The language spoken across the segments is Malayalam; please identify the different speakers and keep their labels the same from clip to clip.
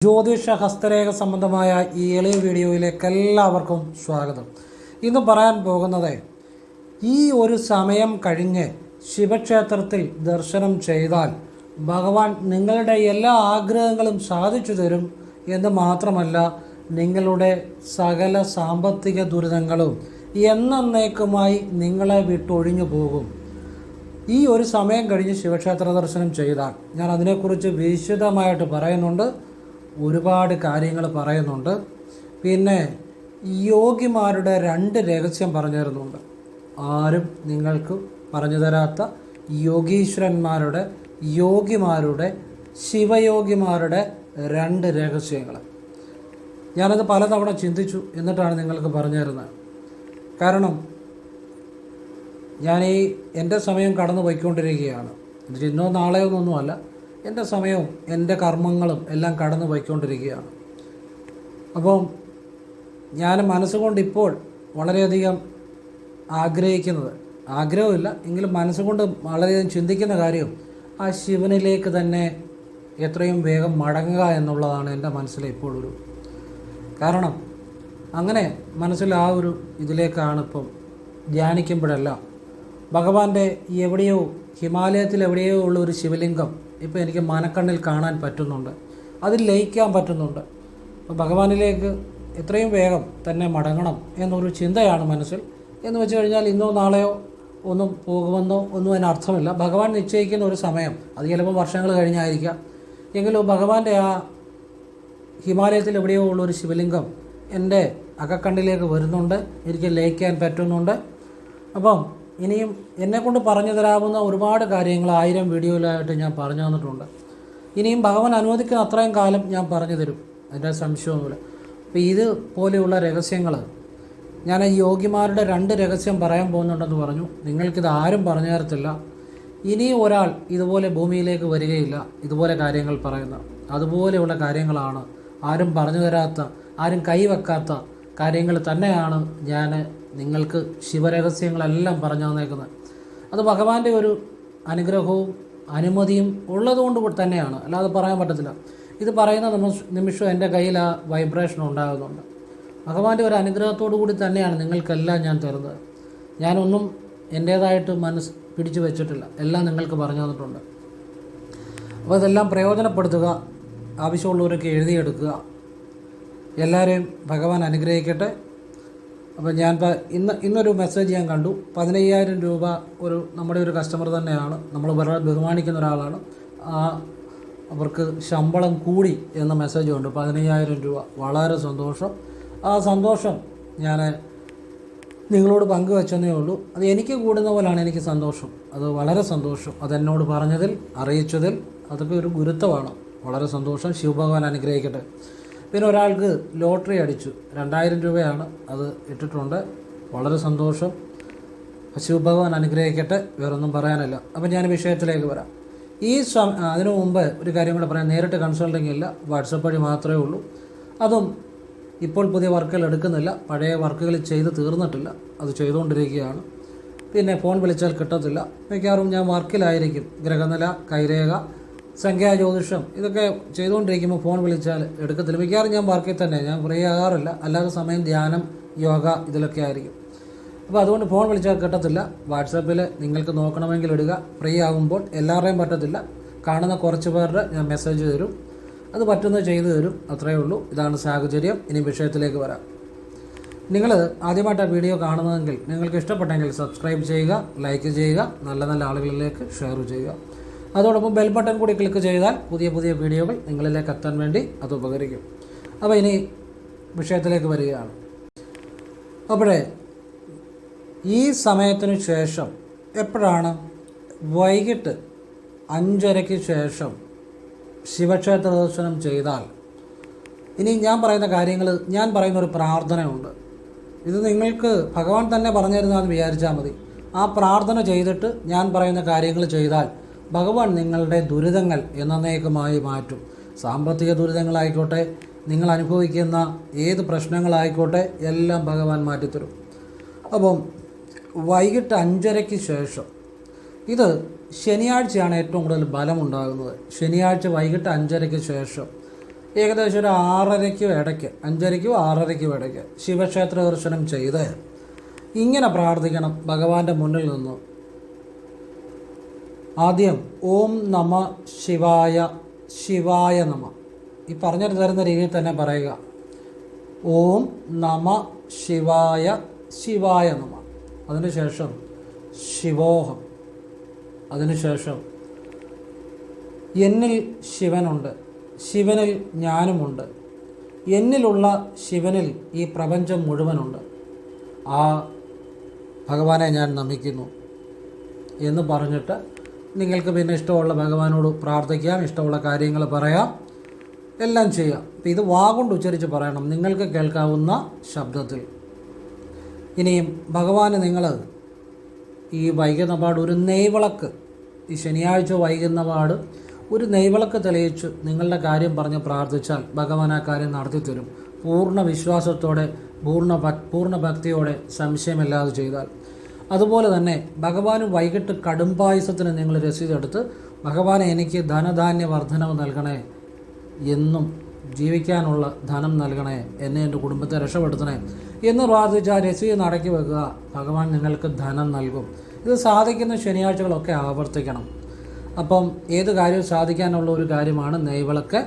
Speaker 1: ജ്യോതിഷ ഹസ്തരേഖ സംബന്ധമായ ഈ എളിയ വീഡിയോയിലേക്ക് എല്ലാവർക്കും സ്വാഗതം. ഇന്ന് പറയാൻ പോകുന്നത്, ഈ ഒരു സമയം കഴിഞ്ഞ് ശിവക്ഷേത്രത്തിൽ ദർശനം ചെയ്താൽ ഭഗവാൻ നിങ്ങളുടെ എല്ലാ ആഗ്രഹങ്ങളും സാധിച്ചു തരും എന്ന് മാത്രമല്ല, നിങ്ങളുടെ സകല സാമ്പത്തിക ദുരിതങ്ങളും എന്നേക്കുമായി നിങ്ങളെ വിട്ടൊഴിഞ്ഞു പോകും. ഈ ഒരു സമയം കഴിഞ്ഞ് ശിവക്ഷേത്ര ദർശനം ചെയ്താൽ, ഞാൻ അതിനെക്കുറിച്ച് വിശദമായിട്ട് പറയുന്നുണ്ട്, ഒരുപാട് കാര്യങ്ങൾ പറയുന്നുണ്ട്. പിന്നെ യോഗിമാരുടെ 2 രഹസ്യം പറഞ്ഞു തരുന്നുണ്ട്. ആരും നിങ്ങൾക്ക് പറഞ്ഞു തരാത്ത യോഗീശ്വരന്മാരുടെ, യോഗിമാരുടെ, ശിവയോഗിമാരുടെ 2 രഹസ്യങ്ങൾ. ഞാനത് പലതവണ ചിന്തിച്ചു, എന്നിട്ടാണ് നിങ്ങൾക്ക് പറഞ്ഞു തരുന്നത്. കാരണം എൻ്റെ സമയം കടന്നു പോയിക്കൊണ്ടിരിക്കുകയാണ്. ഇന്നോ നാളെയോ ഒന്നുമല്ല, എൻ്റെ സമയവും എൻ്റെ കർമ്മങ്ങളും എല്ലാം കടന്നു പോയിക്കൊണ്ടിരിക്കുകയാണ്. അപ്പം ഞാൻ മനസ്സുകൊണ്ട് ഇപ്പോൾ വളരെയധികം ആഗ്രഹിക്കുന്നത്, ആഗ്രഹമില്ല എങ്കിലും മനസ്സുകൊണ്ട് വളരെയധികം ചിന്തിക്കുന്ന കാര്യം, ആ ശിവനിലേക്ക് തന്നെ എത്രയും വേഗം മടങ്ങുക എന്നുള്ളതാണ് എൻ്റെ മനസ്സിലെ ഇപ്പോഴൊരു കാരണം. അങ്ങനെ മനസ്സിൽ ആ ഒരു ഇതിലേക്കാണ് ഇപ്പം ധ്യാനിക്കുമ്പോഴെല്ലാം ഭഗവാന്റെ എവിടെയോ, ഹിമാലയത്തിൽ എവിടെയോ ഉള്ള ഒരു ശിവലിംഗം ഇപ്പോൾ എനിക്ക് മനക്കണ്ണിൽ കാണാൻ പറ്റുന്നുണ്ട്, അതിൽ ലയിക്കാൻ പറ്റുന്നുണ്ട്. അപ്പോൾ ഭഗവാനിലേക്ക് എത്രയും വേഗം തന്നെ മടങ്ങണം എന്നൊരു ചിന്തയാണ് മനസ്സിൽ. എന്ന് വെച്ച് കഴിഞ്ഞാൽ ഇന്നോ നാളെയോ ഒന്നും പോകുമെന്നോ ഒന്നും അതിനർത്ഥമില്ല. ഭഗവാൻ നിശ്ചയിക്കുന്ന ഒരു സമയം, അത് ചിലപ്പോൾ വർഷങ്ങൾ കഴിഞ്ഞായിരിക്കാം, എങ്കിലും ഭഗവാന്റെ ആ ഹിമാലയത്തിൽ എവിടെയോ ഉള്ളൊരു ശിവലിംഗം എൻ്റെ അകക്കണ്ണിലേക്ക് വരുന്നുണ്ട്, എനിക്ക് ലയിക്കാൻ പറ്റുന്നുണ്ട്. അപ്പം ഇനിയും എന്നെക്കൊണ്ട് പറഞ്ഞു തരാവുന്ന ഒരുപാട് കാര്യങ്ങൾ 1000 വീഡിയോയിലായിട്ട് ഞാൻ പറഞ്ഞു തന്നിട്ടുണ്ട്. ഇനിയും ഭഗവാൻ അനുവദിക്കുന്ന അത്രയും കാലം ഞാൻ പറഞ്ഞു തരും, അതിൻ്റെ സംശയമൊന്നുമില്ല. അപ്പോൾ ഇതുപോലെയുള്ള രഹസ്യങ്ങൾ ഞാൻ യോഗിമാരുടെ 2 രഹസ്യം പറയാൻ പോകുന്നുണ്ടെന്ന് പറഞ്ഞു. നിങ്ങൾക്കിത് ആരും പറഞ്ഞു തരത്തില്ല. ഇനി ഒരാൾ ഇതുപോലെ ഭൂമിയിലേക്ക് വരികയില്ല ഇതുപോലെ കാര്യങ്ങൾ പറയുന്ന. അതുപോലെയുള്ള കാര്യങ്ങളാണ്, ആരും പറഞ്ഞു തരാത്ത, ആരും കൈവെക്കാത്ത കാര്യങ്ങൾ തന്നെയാണ് ഞാൻ നിങ്ങൾക്ക് ശിവരഹസ്യങ്ങളെല്ലാം പറഞ്ഞു തന്നേക്കുന്നത്. അത് ഭഗവാന്റെ ഒരു അനുഗ്രഹവും അനുമതിയും ഉള്ളതുകൊണ്ട് തന്നെയാണ്, അല്ലാതെ പറയാൻ പറ്റത്തില്ല. ഇത് പറയുന്ന നിമിഷം എൻ്റെ കയ്യിൽ ആ വൈബ്രേഷൻ ഉണ്ടാകുന്നുണ്ട്. ഭഗവാന്റെ ഒരു അനുഗ്രഹത്തോടു കൂടി തന്നെയാണ് നിങ്ങൾക്കെല്ലാം ഞാൻ തരുന്നത്. ഞാനൊന്നും എൻ്റേതായിട്ട് മനസ്സ് പിടിച്ചു വെച്ചിട്ടില്ല, എല്ലാം നിങ്ങൾക്ക് പറഞ്ഞു തന്നിട്ടുണ്ട്. അപ്പോൾ ഇതെല്ലാം പ്രയോജനപ്പെടുത്തുക, ആവശ്യമുള്ളവരൊക്കെ എഴുതിയെടുക്കുക. എല്ലാവരെയും ഭഗവാൻ അനുഗ്രഹിക്കട്ടെ. അപ്പോൾ ഞാൻ ഇന്നൊരു മെസ്സേജ് ഞാൻ കണ്ടു. 15,000 രൂപ നമ്മുടെ ഒരു കസ്റ്റമർ തന്നെയാണ്, നമ്മൾ വളരെ ബഹുമാനിക്കുന്ന ഒരാളാണ്. അവർക്ക് ശമ്പളം കൂടി എന്ന മെസ്സേജ് ഉണ്ട്. 15,000 രൂപ, വളരെ സന്തോഷം. ആ സന്തോഷം ഞാൻ നിങ്ങളോട് പങ്കുവെച്ചതേ ഉള്ളൂ. അത് എനിക്ക് കൂടുന്ന പോലെയാണ് എനിക്ക് സന്തോഷം. അത് വളരെ സന്തോഷം. അതെന്നോട് പറഞ്ഞതിൽ, അറിയിച്ചതിൽ അതൊക്കെ ഒരു ഗുരുത്വമാണ്. വളരെ സന്തോഷം. ശിവഭഗവാൻ അനുഗ്രഹിക്കട്ടെ. പിന്നെ ഒരാൾക്ക് ലോട്ടറി അടിച്ചു, 2000 രൂപയാണ് അത് ഇട്ടിട്ടുണ്ട്. വളരെ സന്തോഷം. ശിവഭഗവാൻ അനുഗ്രഹിക്കട്ടെ. വേറൊന്നും പറയാനില്ല. അപ്പം ഞാൻ വിഷയത്തിലേക്ക് വരാം. അതിനു മുമ്പ് ഒരു കാര്യം കൂടെ പറയാം. നേരിട്ട് കൺസൾട്ടിങ് ഇല്ല, വാട്സപ്പ് വഴി മാത്രമേ ഉള്ളൂ. അതും ഇപ്പോൾ പുതിയ വർക്കുകൾ എടുക്കുന്നില്ല, പഴയ വർക്കുകൾ ചെയ്ത് തീർന്നിട്ടില്ല, അത് ചെയ്തുകൊണ്ടിരിക്കുകയാണ്. പിന്നെ ഫോൺ വിളിച്ചാൽ കിട്ടത്തില്ല. മിക്കവാറും ഞാൻ വർക്കിലായിരിക്കും. ഗ്രഹനില, കൈരേഖ, സംഖ്യാജ്യോതിഷം ഇതൊക്കെ ചെയ്തുകൊണ്ടിരിക്കുമ്പോൾ ഫോൺ വിളിച്ചാൽ എടുക്കത്തില്ല. മിക്കവാറും ഞാൻ വർക്കിൽ തന്നെ, ഞാൻ ഫ്രീ ആകാറില്ല. അല്ലാതെ സമയം ധ്യാനം, യോഗ ഇതിലൊക്കെ ആയിരിക്കും. അപ്പോൾ അതുകൊണ്ട് ഫോൺ വിളിച്ചാൽ കിട്ടത്തില്ല. വാട്സാപ്പിൽ നിങ്ങൾക്ക് നോക്കണമെങ്കിൽ ഇടുക. ഫ്രീ ആകുമ്പോൾ എല്ലാവരുടെയും പറ്റത്തില്ല, കാണുന്ന കുറച്ച് പേരുടെ ഞാൻ മെസ്സേജ് തരും. അത് പറ്റുന്നത് ചെയ്തു തരും, അത്രയേ ഉള്ളൂ. ഇതാണ് സാഹചര്യം. ഇനി വിഷയത്തിലേക്ക് വരാം. നിങ്ങൾ ആദ്യമായിട്ട് ആ വീഡിയോ കാണുന്നതെങ്കിൽ, നിങ്ങൾക്ക് ഇഷ്ടപ്പെട്ടെങ്കിൽ സബ്സ്ക്രൈബ് ചെയ്യുക, ലൈക്ക് ചെയ്യുക, നല്ല നല്ല ആളുകളിലേക്ക് ഷെയർ ചെയ്യുക. അതോടൊപ്പം ബെൽ ബട്ടൺ കൂടി ക്ലിക്ക് ചെയ്താൽ പുതിയ പുതിയ വീഡിയോകൾ നിങ്ങളിലേക്ക് എത്താൻ വേണ്ടി അത് ഉപകരിക്കും. അപ്പോൾ ഇനി വിഷയത്തിലേക്ക് വരികയാണ്. അപ്പോഴേ ഈ സമയത്തിന് ശേഷം എപ്പോഴാണ്? വൈകിട്ട് 5:30 ശേഷം ശിവക്ഷേത്ര ദർശനം ചെയ്താൽ, ഇനി ഞാൻ പറയുന്ന കാര്യങ്ങൾ, ഞാൻ പറയുന്നൊരു പ്രാർത്ഥനയുണ്ട്. ഇത് നിങ്ങൾക്ക് ഭഗവാൻ തന്നെ പറഞ്ഞു തരുന്നതെന്ന് വിചാരിച്ചാൽ മതി. ആ പ്രാർത്ഥന ചെയ്തിട്ട് ഞാൻ പറയുന്ന കാര്യങ്ങൾ ചെയ്താൽ ഭഗവാൻ നിങ്ങളുടെ ദുരിതങ്ങൾ എന്നേക്കുമായി മാറ്റും. സാമ്പത്തിക ദുരിതങ്ങളായിക്കോട്ടെ, നിങ്ങൾ അനുഭവിക്കുന്ന ഏത് പ്രശ്നങ്ങളായിക്കോട്ടെ, എല്ലാം ഭഗവാൻ മാറ്റിത്തരും. അപ്പം വൈകിട്ട് 5:30 ശേഷം, ഇത് ശനിയാഴ്ചയാണ് ഏറ്റവും കൂടുതൽ ബലമുണ്ടാകുന്നത്. ശനിയാഴ്ച വൈകിട്ട് 5:30 ശേഷം ഏകദേശം ഒരു 6:30 ഇടയ്ക്ക്, 5:30 6:30 ഇടയ്ക്ക് ശിവക്ഷേത്ര ദർശനം ചെയ്ത് ഇങ്ങനെ പ്രാർത്ഥിക്കണം ഭഗവാന്റെ മുന്നിൽ നിന്ന്. ആദ്യം ഓം നമ ശിവായ, ശിവായ നമ, ഈ പറഞ്ഞു തരുന്ന രീതിയിൽ തന്നെ പറയുക. ഓം നമ ശിവായ, ശിവായ നമ. അതിനുശേഷം ശിവോഹം. അതിനുശേഷം എന്നിൽ ശിവനുണ്ട്, ശിവനിൽ ഞാനുമുണ്ട്, എന്നിലുള്ള ശിവനിൽ ഈ പ്രപഞ്ചം മുഴുവനുണ്ട്, ആ ഭഗവാനെ ഞാൻ നമിക്കുന്നു എന്ന് പറഞ്ഞിട്ട് നിങ്ങൾക്ക് പിന്നെ ഇഷ്ടമുള്ള ഭഗവാനോട് പ്രാർത്ഥിക്കാം, ഇഷ്ടമുള്ള കാര്യങ്ങൾ പറയാം, എല്ലാം ചെയ്യാം. അപ്പം ഇത് വാഗൊണ്ട് ഉച്ചരിച്ച് പറയണം, നിങ്ങൾക്ക് കേൾക്കാവുന്ന ശബ്ദത്തിൽ. ഇനിയും ഭഗവാന് നിങ്ങൾ ഈ വൈകുന്ന പാട് ഒരു നെയ്വിളക്ക്, ഈ ശനിയാഴ്ച വൈകുന്ന പാട് ഒരു നെയ്വിളക്ക് തെളിയിച്ച് നിങ്ങളുടെ കാര്യം പറഞ്ഞ് പ്രാർത്ഥിച്ചാൽ ഭഗവാൻ ആ കാര്യം നടത്തിത്തരും. പൂർണ്ണ വിശ്വാസത്തോടെ, പൂർണ്ണ ഭക്തിയോടെ, സംശയമില്ലാതെ ചെയ്താൽ. അതുപോലെ തന്നെ ഭഗവാന് വൈകിട്ട് കടുംപായസത്തിന് നിങ്ങൾ രസീതെടുത്ത് ഭഗവാനെ എനിക്ക് ധനധാന്യ വർധനവ് നൽകണേ, എന്നും ജീവിക്കാനുള്ള ധനം നൽകണേ, എന്നെ എൻ്റെ കുടുംബത്തെ രക്ഷപ്പെടുത്തണേ എന്ന് പ്രാർത്ഥിച്ച് ആ രസീത് നടക്കി വെക്കുക. ഭഗവാൻ നിങ്ങൾക്ക് ധനം നൽകും. ഇത് സാധിക്കുന്ന ശനിയാഴ്ചകളൊക്കെ ആവർത്തിക്കണം. അപ്പം ഏത് കാര്യവും സാധിക്കാനുള്ള ഒരു കാര്യമാണ് നെയ്വിളക്ക്.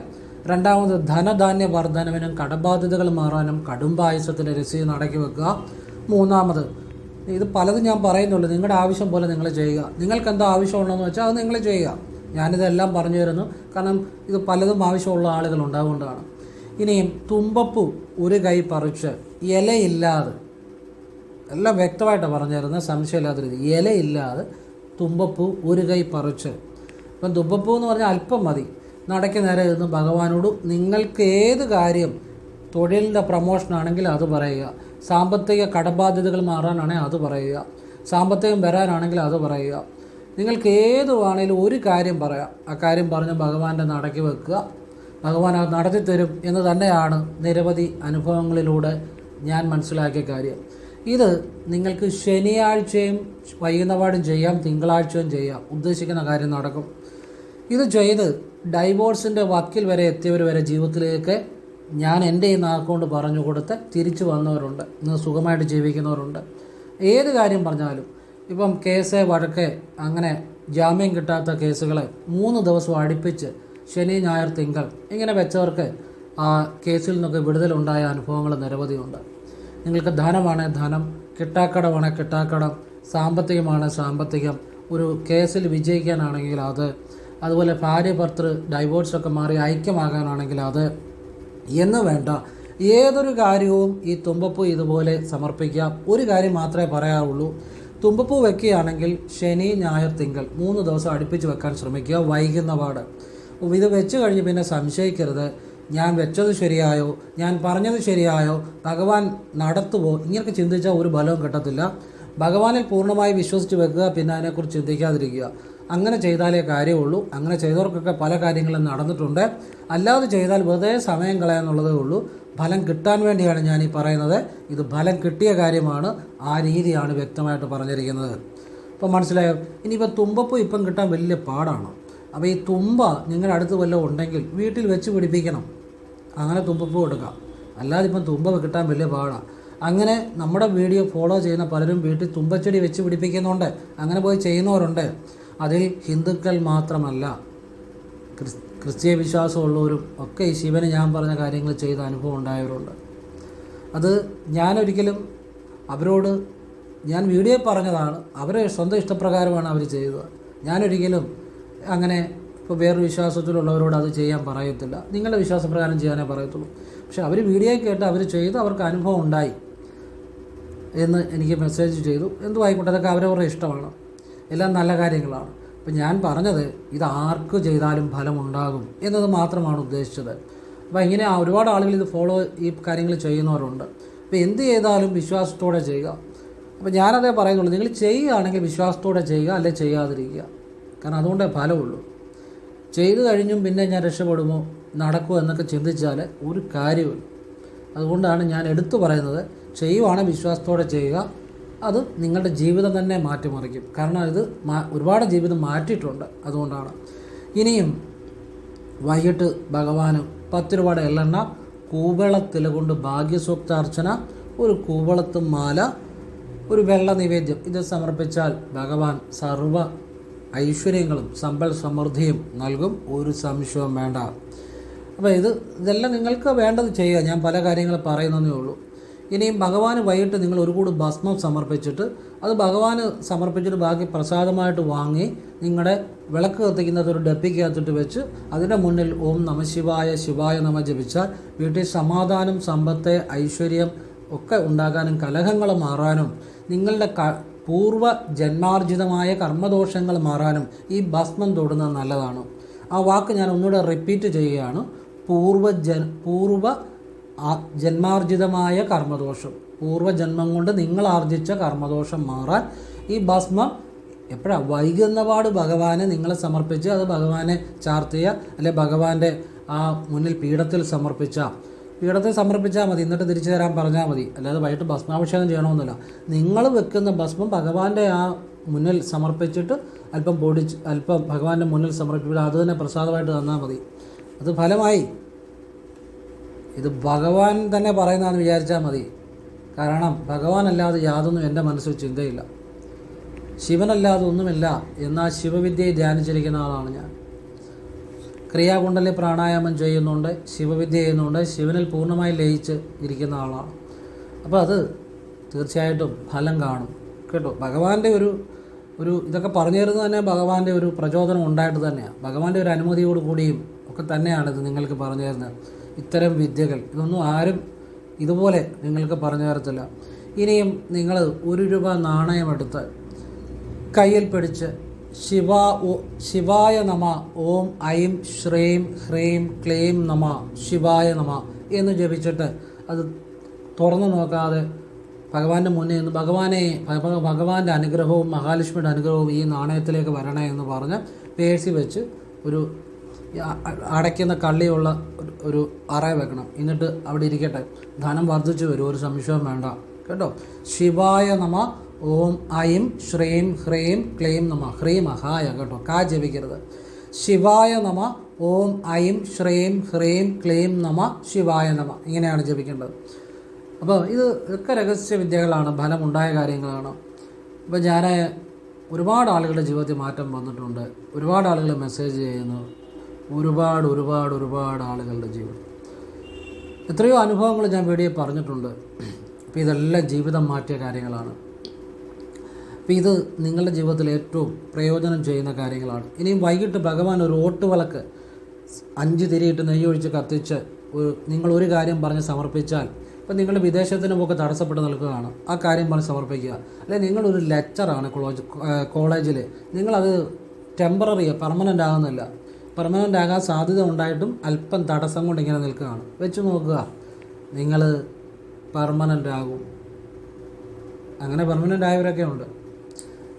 Speaker 1: രണ്ടാമത് ധനധാന്യ വർധനവിനും കടബാധ്യതകൾ മാറാനും കടുംപായസത്തിൻ്റെ രസീത് നടക്കി വെക്കുക. മൂന്നാമത്, ഇത് പലതും ഞാൻ പറയുന്നുള്ളൂ, നിങ്ങളുടെ ആവശ്യം പോലെ നിങ്ങൾ ചെയ്യുക. നിങ്ങൾക്ക് എന്താ ആവശ്യമുള്ളതെന്ന് വെച്ചാൽ അത് നിങ്ങൾ ചെയ്യുക. ഞാനിതെല്ലാം പറഞ്ഞു തരുന്നു, കാരണം ഇത് പലതും ആവശ്യമുള്ള ആളുകൾ ഉണ്ടാവുകൊണ്ടാണ്. ഇനിയും തുമ്പപ്പൂ ഒരു കൈ പറിച്ച് ഇലയില്ലാതെ, എല്ലാം വ്യക്തമായിട്ടാണ് പറഞ്ഞു തരുന്നത്, സംശയമില്ലാത്ത രീതി, ഇലയില്ലാതെ തുമ്പപ്പൂ ഒരു കൈ പറിച്ച്. ഇപ്പം തുമ്പപ്പൂ എന്ന് പറഞ്ഞാൽ അല്പം മതി, നടയ്ക്ക് നേരെ ഇരുന്ന് ഭഗവാനോട് നിങ്ങൾക്ക് ഏത് കാര്യം, തൊഴിലിൻ്റെ പ്രമോഷനാണെങ്കിൽ അത് പറയുക, സാമ്പത്തിക കടബാധ്യതകൾ മാറാനാണെങ്കിൽ അത് പറയുക, സാമ്പത്തികം വരാനാണെങ്കിൽ അത് പറയുക, നിങ്ങൾക്ക് ഏത് വേണേലും ഒരു കാര്യം പറയാം. ആ കാര്യം പറഞ്ഞ് ഭഗവാന്റെ നടക്കി വെക്കുക. ഭഗവാൻ അത് നടത്തിത്തരും എന്ന് തന്നെയാണ് നിരവധി അനുഭവങ്ങളിലൂടെ ഞാൻ മനസ്സിലാക്കിയ കാര്യം. ഇത് നിങ്ങൾക്ക് ശനിയാഴ്ചയും വൈകുന്നപാടും ചെയ്യാം, തിങ്കളാഴ്ചയും ചെയ്യാം, ഉദ്ദേശിക്കുന്ന കാര്യം നടക്കും. ഇത് ചെയ്ത് ഡൈവോഴ്സിൻ്റെ വക്കിൽ വരെ എത്തിയവർ വരെ ജീവിതത്തിലേക്ക് ഞാൻ എൻ്റെ ഈ നാക്കുകൊണ്ട് പറഞ്ഞു കൊടുത്ത് തിരിച്ചു വന്നവരുണ്ട്, ഇന്ന് സുഖമായിട്ട് ജീവിക്കുന്നവരുണ്ട്. ഏത് കാര്യം പറഞ്ഞാലും, ഇപ്പം കേസ്, വഴക്ക്, അങ്ങനെ ജാമ്യം കിട്ടാത്ത കേസുകളെ 3 ദിവസം അടുപ്പിച്ച് ശനി ഞായർ തിങ്കൾ ഇങ്ങനെ വെച്ചവർക്ക് ആ കേസിൽ നിന്നൊക്കെ വിടുതലുണ്ടായ അനുഭവങ്ങൾ നിരവധിയുണ്ട്. നിങ്ങൾക്ക് ധനമാണ് ധനം, കിട്ടാക്കടമാണ് കിട്ടാക്കടം, സാമ്പത്തികമാണ് സാമ്പത്തികം, ഒരു കേസിൽ വിജയിക്കാനാണെങ്കിൽ അത്, അതുപോലെ ഭാര്യ ഭർത്തൃ ഡൈവോഴ്സൊക്കെ മാറി ഐക്യമാകാനാണെങ്കിൽ അത് എന്ന് വേണ്ട ഏതൊരു കാര്യവും ഈ തുമ്പപ്പൂ ഇതുപോലെ സമർപ്പിക്കാം. ഒരു കാര്യം മാത്രമേ പറയാറുള്ളൂ, തുമ്പപ്പൂ വെക്കുകയാണെങ്കിൽ ശനി ഞായർ തിങ്കൾ 3 ദിവസം അടുപ്പിച്ച് വെക്കാൻ ശ്രമിക്കുക, വൈകുന്ന പാട്. ഇത് വെച്ച് കഴിഞ്ഞ് പിന്നെ സംശയിക്കരുത്, ഞാൻ വെച്ചത് ശരിയായോ, ഞാൻ പറഞ്ഞത് ശരിയായോ, ഭഗവാൻ നടത്തുമോ, ഇങ്ങനെയൊക്കെ ചിന്തിച്ചാൽ ഒരു ബലവും കിട്ടത്തില്ല. ഭഗവാനിൽ പൂർണ്ണമായി വിശ്വസിച്ച് വെക്കുക, പിന്നെ അതിനെക്കുറിച്ച് ചിന്തിക്കാതിരിക്കുക. അങ്ങനെ ചെയ്താലേ കാര്യമുള്ളൂ. അങ്ങനെ ചെയ്തവർക്കൊക്കെ പല കാര്യങ്ങളും നടന്നിട്ടുണ്ട്. അല്ലാതെ ചെയ്താൽ വെറുതെ സമയം കളയാന്നുള്ളതേ ഉള്ളൂ. ഫലം കിട്ടാൻ വേണ്ടിയാണ് ഞാൻ ഈ പറയുന്നത്. ഇത് ഫലം കിട്ടിയ കാര്യമാണ്, ആ രീതിയാണ് വ്യക്തമായിട്ട് പറഞ്ഞിരിക്കുന്നത്. ഇപ്പം മനസ്സിലായോ? ഇനിയിപ്പോൾ തുമ്പപ്പൂ ഇപ്പം കിട്ടാൻ വലിയ പാടാണ്. അപ്പോൾ ഈ തുമ്പ നിങ്ങളുടെ അടുത്ത് വല്ലതും ഉണ്ടെങ്കിൽ വീട്ടിൽ വെച്ച് പിടിപ്പിക്കണം, അങ്ങനെ തുമ്പപ്പൂ എടുക്കാം. അല്ലാതെ ഇപ്പം തുമ്പ കിട്ടാൻ വലിയ പാടാണ്. അങ്ങനെ നമ്മുടെ വീഡിയോ ഫോളോ ചെയ്യുന്ന പലരും വീട്ടിൽ തുമ്പച്ചെടി വെച്ച് പിടിപ്പിക്കുന്നുണ്ട്, അങ്ങനെ പോയി ചെയ്യുന്നവരുണ്ട്. അതിൽ ഹിന്ദുക്കൾ മാത്രമല്ല, ക്രിസ്തീയ വിശ്വാസമുള്ളവരും ഒക്കെ ഈ ശിവന് ഞാൻ പറഞ്ഞ കാര്യങ്ങൾ ചെയ്ത അനുഭവം ഉണ്ടായവരുണ്ട്. അത് ഞാനൊരിക്കലും അവരോട്, ഞാൻ വീഡിയോ പറഞ്ഞതാണ്, അവരെ സ്വന്തം ഇഷ്ടപ്രകാരമാണ് അവർ ചെയ്തത്. ഞാനൊരിക്കലും അങ്ങനെ ഇപ്പോൾ വേറൊരു വിശ്വാസത്തിലുള്ളവരോട് അത് ചെയ്യാൻ പറയത്തില്ല, നിങ്ങളുടെ വിശ്വാസപ്രകാരം ചെയ്യാനേ പറയത്തുള്ളൂ. പക്ഷെ അവർ വീഡിയോ കേട്ട് അവർ ചെയ്ത് അവർക്ക് അനുഭവം ഉണ്ടായി എന്ന് എനിക്ക് മെസ്സേജ് ചെയ്തു. എന്തും ആയിക്കോട്ടെ, അതൊക്കെ അവരവരുടെ ഇഷ്ടമാണ്, എല്ലാം നല്ല കാര്യങ്ങളാണ്. അപ്പം ഞാൻ പറഞ്ഞത് ഇത് ആർക്ക് ചെയ്താലും ഫലമുണ്ടാകും എന്നത് മാത്രമാണ് ഉദ്ദേശിച്ചത്. അപ്പോൾ ഇങ്ങനെ ഒരുപാട് ആളുകൾ ഇത് ഫോളോ ഈ കാര്യങ്ങൾ ചെയ്യുന്നവരുണ്ട്. അപ്പോൾ എന്ത് ചെയ്താലും വിശ്വാസത്തോടെ ചെയ്യുക. അപ്പോൾ ഞാനതേ പറയുന്നുള്ളൂ, നിങ്ങൾ ചെയ്യുകയാണെങ്കിൽ വിശ്വാസത്തോടെ ചെയ്യുക, അല്ലെ ചെയ്യാതിരിക്കുക. കാരണം അതുകൊണ്ടേ ഫലമുള്ളൂ. ചെയ്തു കഴിഞ്ഞും പിന്നെ ഞാൻ രക്ഷപ്പെടുമോ, നടക്കുമോ എന്നൊക്കെ ചിന്തിച്ചാൽ ഒരു കാര്യമില്ല. അതുകൊണ്ടാണ് ഞാൻ എടുത്തു പറയുന്നത്, ചെയ്യുവാണെങ്കിൽ വിശ്വാസത്തോടെ ചെയ്യുക. അത് നിങ്ങളുടെ ജീവിതം തന്നെ മാറ്റിമറിക്കും. കാരണം ഇത് ഒരുപാട് ജീവിതം മാറ്റിയിട്ടുണ്ട്, അതുകൊണ്ടാണ്. ഇനിയും വൈകിട്ട് ഭഗവാന് 10 രൂപയുടെ എള്ളെണ്ണ, കൂവളത്തില കൊണ്ട് ഭാഗ്യസൂക്താർച്ചന, ഒരു കൂവളത്തും മാല, ഒരു വെള്ള നിവേദ്യം, ഇത് സമർപ്പിച്ചാൽ ഭഗവാൻ സർവ്വ ഐശ്വര്യങ്ങളും സമ്പൽ സമൃദ്ധിയും നൽകും. ഒരു സംശയവും വേണ്ട. അപ്പോൾ ഇതെല്ലാം നിങ്ങൾക്ക് വേണ്ടത് ചെയ്യുക. ഞാൻ പല കാര്യങ്ങൾ പറയുന്നതേ ഉള്ളൂ. ഇനിയും ഭഗവാന് വൈകിട്ട് നിങ്ങൾ ഒരു കൂട് ഭസ്മം സമർപ്പിച്ചിട്ട് അത് ഭഗവാന് സമർപ്പിച്ചിട്ട് ബാക്കി പ്രസാദമായിട്ട് വാങ്ങി നിങ്ങളുടെ വിളക്ക് കത്തിക്കുന്നത് ഒരു ഡപ്പിക്കകത്തിട്ട് വെച്ച് അതിൻ്റെ മുന്നിൽ ഓം നമ ശിവായ ശിവായ നമ ജപിച്ചാൽ വീട്ടിൽ സമാധാനം, സമ്പത്ത്, ഐശ്വര്യം ഒക്കെ ഉണ്ടാകാനും കലഹങ്ങൾ മാറാനും നിങ്ങളുടെ പൂർവ്വ ജന്മാർജിതമായ കർമ്മദോഷങ്ങൾ മാറാനും ഈ ഭസ്മം തൊടുന്നത് നല്ലതാണ്. ആ വാക്ക് ഞാൻ ഒന്നുകൂടെ റിപ്പീറ്റ് ചെയ്യുകയാണ്. പൂർവ്വ ജന്മാർജിതമായ കർമ്മദോഷം, പൂർവ്വജന്മം കൊണ്ട് നിങ്ങൾ ആർജിച്ച കർമ്മദോഷം മാറാൻ ഈ ഭസ്മം എപ്പോഴാണ് വൈകുന്നപാട് ഭഗവാനെ നിങ്ങളെ സമർപ്പിച്ച് അത് ഭഗവാനെ ചാർത്തിയ അല്ലെ ഭഗവാന്റെ ആ മുന്നിൽ പീഠത്തിൽ സമർപ്പിച്ചാൽ മതി. എന്നിട്ട് തിരിച്ചു തരാൻ പറഞ്ഞാൽ മതി. അല്ലാതെ വൈകിട്ട് ഭസ്മാഭിഷേകം ചെയ്യണമെന്നില്ല. നിങ്ങൾ വെക്കുന്ന ഭസ്മം ഭഗവാന്റെ ആ മുന്നിൽ സമർപ്പിച്ചിട്ട് അല്പം ഭഗവാന്റെ മുന്നിൽ സമർപ്പിച്ചിട്ട് അത് തന്നെ പ്രസാദമായിട്ട് തന്നാൽ മതി. അത് ഫലമായി. ഇത് ഭഗവാൻ തന്നെ പറയുന്നതെന്ന് വിചാരിച്ചാൽ മതി. കാരണം ഭഗവാനല്ലാതെ യാതൊന്നും എൻ്റെ മനസ്സിൽ ചിന്തയില്ല. ശിവനല്ലാതെ ഒന്നുമില്ല എന്ന ശിവവിദ്യയെ ധ്യാനിച്ചിരിക്കുന്ന ആളാണ് ഞാൻ. ക്രിയാകുണ്ടലി പ്രാണായാമം ചെയ്യുന്നുണ്ട്, ശിവവിദ്യ ചെയ്യുന്നുണ്ട്, ശിവനിൽ പൂർണ്ണമായി ലയിച്ച് ഇരിക്കുന്ന ആളാണ്. അപ്പോൾ അത് തീർച്ചയായിട്ടും ഫലം കാണും കേട്ടോ. ഭഗവാന്റെ ഒരു ഇതൊക്കെ പറഞ്ഞു തരുന്നത് തന്നെ ഭഗവാന്റെ ഒരു പ്രചോദനം ഉണ്ടായിട്ട് തന്നെയാണ്. ഭഗവാന്റെ ഒരു അനുമതിയോട് കൂടിയും ഒക്കെ തന്നെയാണിത് നിങ്ങൾക്ക് പറഞ്ഞു തരുന്നത്. ഇത്തരം വിദ്യകൾ ഇതൊന്നും ആരും ഇതുപോലെ നിങ്ങൾക്ക് പറഞ്ഞു തരത്തില്ല. ഇനിയും നിങ്ങൾ 1 രൂപ നാണയമെടുത്ത് കയ്യിൽ പിടിച്ച് ശിവായ നമ, ഓം ഐം ശ്രീം ഹ്രീം ക്ലീം നമ, ശിവായ നമ എന്ന് ജപിച്ചിട്ട് അത് തുറന്നു നോക്കാതെ ഭഗവാന്റെ മുന്നിൽ നിന്ന് ഭഗവാന്റെ അനുഗ്രഹവും മഹാലക്ഷ്മിയുടെ അനുഗ്രഹവും ഈ നാണയത്തിലേക്ക് വരണേ എന്ന് പറഞ്ഞ് പേഴ്സി വെച്ച് ഒരു അടയ്ക്കുന്ന കള്ളിയുള്ള ഒരു അറ വെക്കണം. എന്നിട്ട് അവിടെ ഇരിക്കട്ടെ. ധനം വർദ്ധിച്ചു വരും, ഒരു സംശയവും വേണ്ട കേട്ടോ. ശിവായ നമ, ഓം ഐം ശ്രീം ഹ്രീം ക്ലീം നമ. ഹ്രീം അഹായ കേട്ടോ, കാ ജപിക്കരുത്. ശിവായ നമ, ഓം ഐം ശ്രീം ഹ്രീം ക്ലീം നമ, ശിവായ നമ. ഇങ്ങനെയാണ് ജപിക്കേണ്ടത്. അപ്പോൾ ഇതൊക്കെ രഹസ്യ വിദ്യകളാണ്, ഫലമുണ്ടായ കാര്യങ്ങളാണ്. അപ്പോൾ ഞാൻ ഒരുപാട് ആളുകളുടെ ജീവിതത്തിൽ മാറ്റം വന്നിട്ടുണ്ട്. ഒരുപാട് ആളുകൾ മെസ്സേജ് ചെയ്യുന്നു. ഒരുപാട് ആളുകളുടെ ജീവിതം, എത്രയോ അനുഭവങ്ങൾ ഞാൻ വീഡിയോ പറഞ്ഞിട്ടുണ്ട്. അപ്പോൾ ഇതെല്ലാം ജീവിതം മാറ്റിയ കാര്യങ്ങളാണ്. അപ്പോൾ ഇത് നിങ്ങളുടെ ജീവിതത്തിൽ ഏറ്റവും പ്രയോജനം ചെയ്യുന്ന കാര്യങ്ങളാണ്. ഇനിയും വൈകിട്ട് ഭഗവാൻ ഒരു ഓട്ടുവിളക്ക് 5 തിരിയിട്ട് നെയ്യൊഴിച്ച് കത്തിച്ച് നിങ്ങളൊരു കാര്യം പറഞ്ഞ് സമർപ്പിച്ചാൽ, ഇപ്പം നിങ്ങൾ വിദേശത്തിന് പോക്ക് തടസ്സപ്പെട്ട് നിൽക്കുകയാണ്, ആ കാര്യം പറഞ്ഞ് സമർപ്പിക്കുക. അല്ലെങ്കിൽ നിങ്ങളൊരു ലെക്ചറാണ് കോളേജിൽ, നിങ്ങളത് പെർമനൻ്റ് ആകുന്നില്ല. പെർമനൻ്റ് ആകാൻ സാധ്യത ഉണ്ടായിട്ടും അല്പം തടസ്സം കൊണ്ട് ഇങ്ങനെ നിൽക്കുകയാണ്. വെച്ച് നോക്കുക, നിങ്ങൾ പെർമനൻ്റ് ആകും. അങ്ങനെ പെർമനൻ്റ് ആയവരൊക്കെ ഉണ്ട്.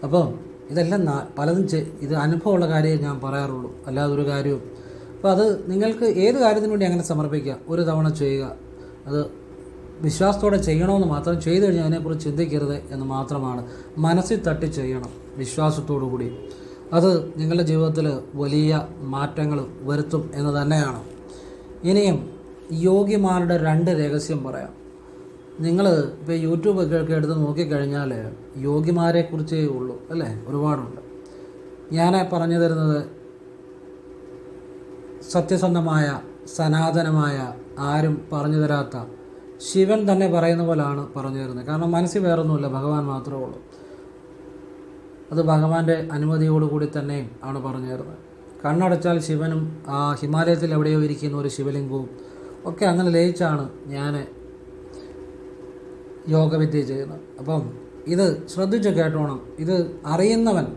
Speaker 1: അപ്പം ഇതെല്ലാം പലതും ഇത് അനുഭവമുള്ള കാര്യമേ ഞാൻ പറയാറുള്ളൂ, അല്ലാതെ ഒരു കാര്യവും. അപ്പോൾ അത് നിങ്ങൾക്ക് ഏത് കാര്യത്തിനു വേണ്ടി അങ്ങനെ സമർപ്പിക്കുക, ഒരു തവണ ചെയ്യുക. അത് വിശ്വാസത്തോടെ ചെയ്യണമെന്ന് മാത്രം, ചെയ്തു കഴിഞ്ഞാൽ അതിനെക്കുറിച്ച് ചിന്തിക്കരുത് എന്ന് മാത്രമാണ്. മനസ്സിൽ തട്ടി ചെയ്യണം വിശ്വാസത്തോടു കൂടി. അത് നിങ്ങളുടെ ജീവിതത്തിൽ വലിയ മാറ്റങ്ങൾ വരുത്തും എന്ന് തന്നെയാണ്. ഇനിയും യോഗിമാരുടെ 2 രഹസ്യം പറയാം. നിങ്ങൾ ഇപ്പോൾ യൂട്യൂബൊക്കെ എടുത്ത് നോക്കിക്കഴിഞ്ഞാൽ യോഗിമാരെക്കുറിച്ചേ ഉള്ളൂ അല്ലേ, ഒരുപാടുണ്ട്. ഞാൻ പറഞ്ഞു തരുന്നത് സത്യസന്ധമായ സനാതനമായ ആരും പറഞ്ഞു തരാത്ത ശിവൻ തന്നെ പറയുന്ന പോലെയാണ് പറഞ്ഞു തരുന്നത്. കാരണം മനസ്സിൽ വേറൊന്നുമില്ല, ഭഗവാൻ മാത്രമേ ഉള്ളൂ. അത് ഭഗവാന്റെ അനുമതിയോടുകൂടി തന്നെയും ആണ് പറഞ്ഞു തരുന്നത്. കണ്ണടച്ചാൽ ശിവനും ആ ഹിമാലയത്തിൽ എവിടെയോ ഇരിക്കുന്ന ഒരു ശിവലിംഗവും ഒക്കെ അങ്ങനെ ലയിച്ചാണ് ഞാൻ യോഗവിദ്യ ചെയ്യുന്നത്. അപ്പം ഇത് ശ്രദ്ധിച്ച് കേട്ടോണം. ഇത് അറിയുന്നവൻ,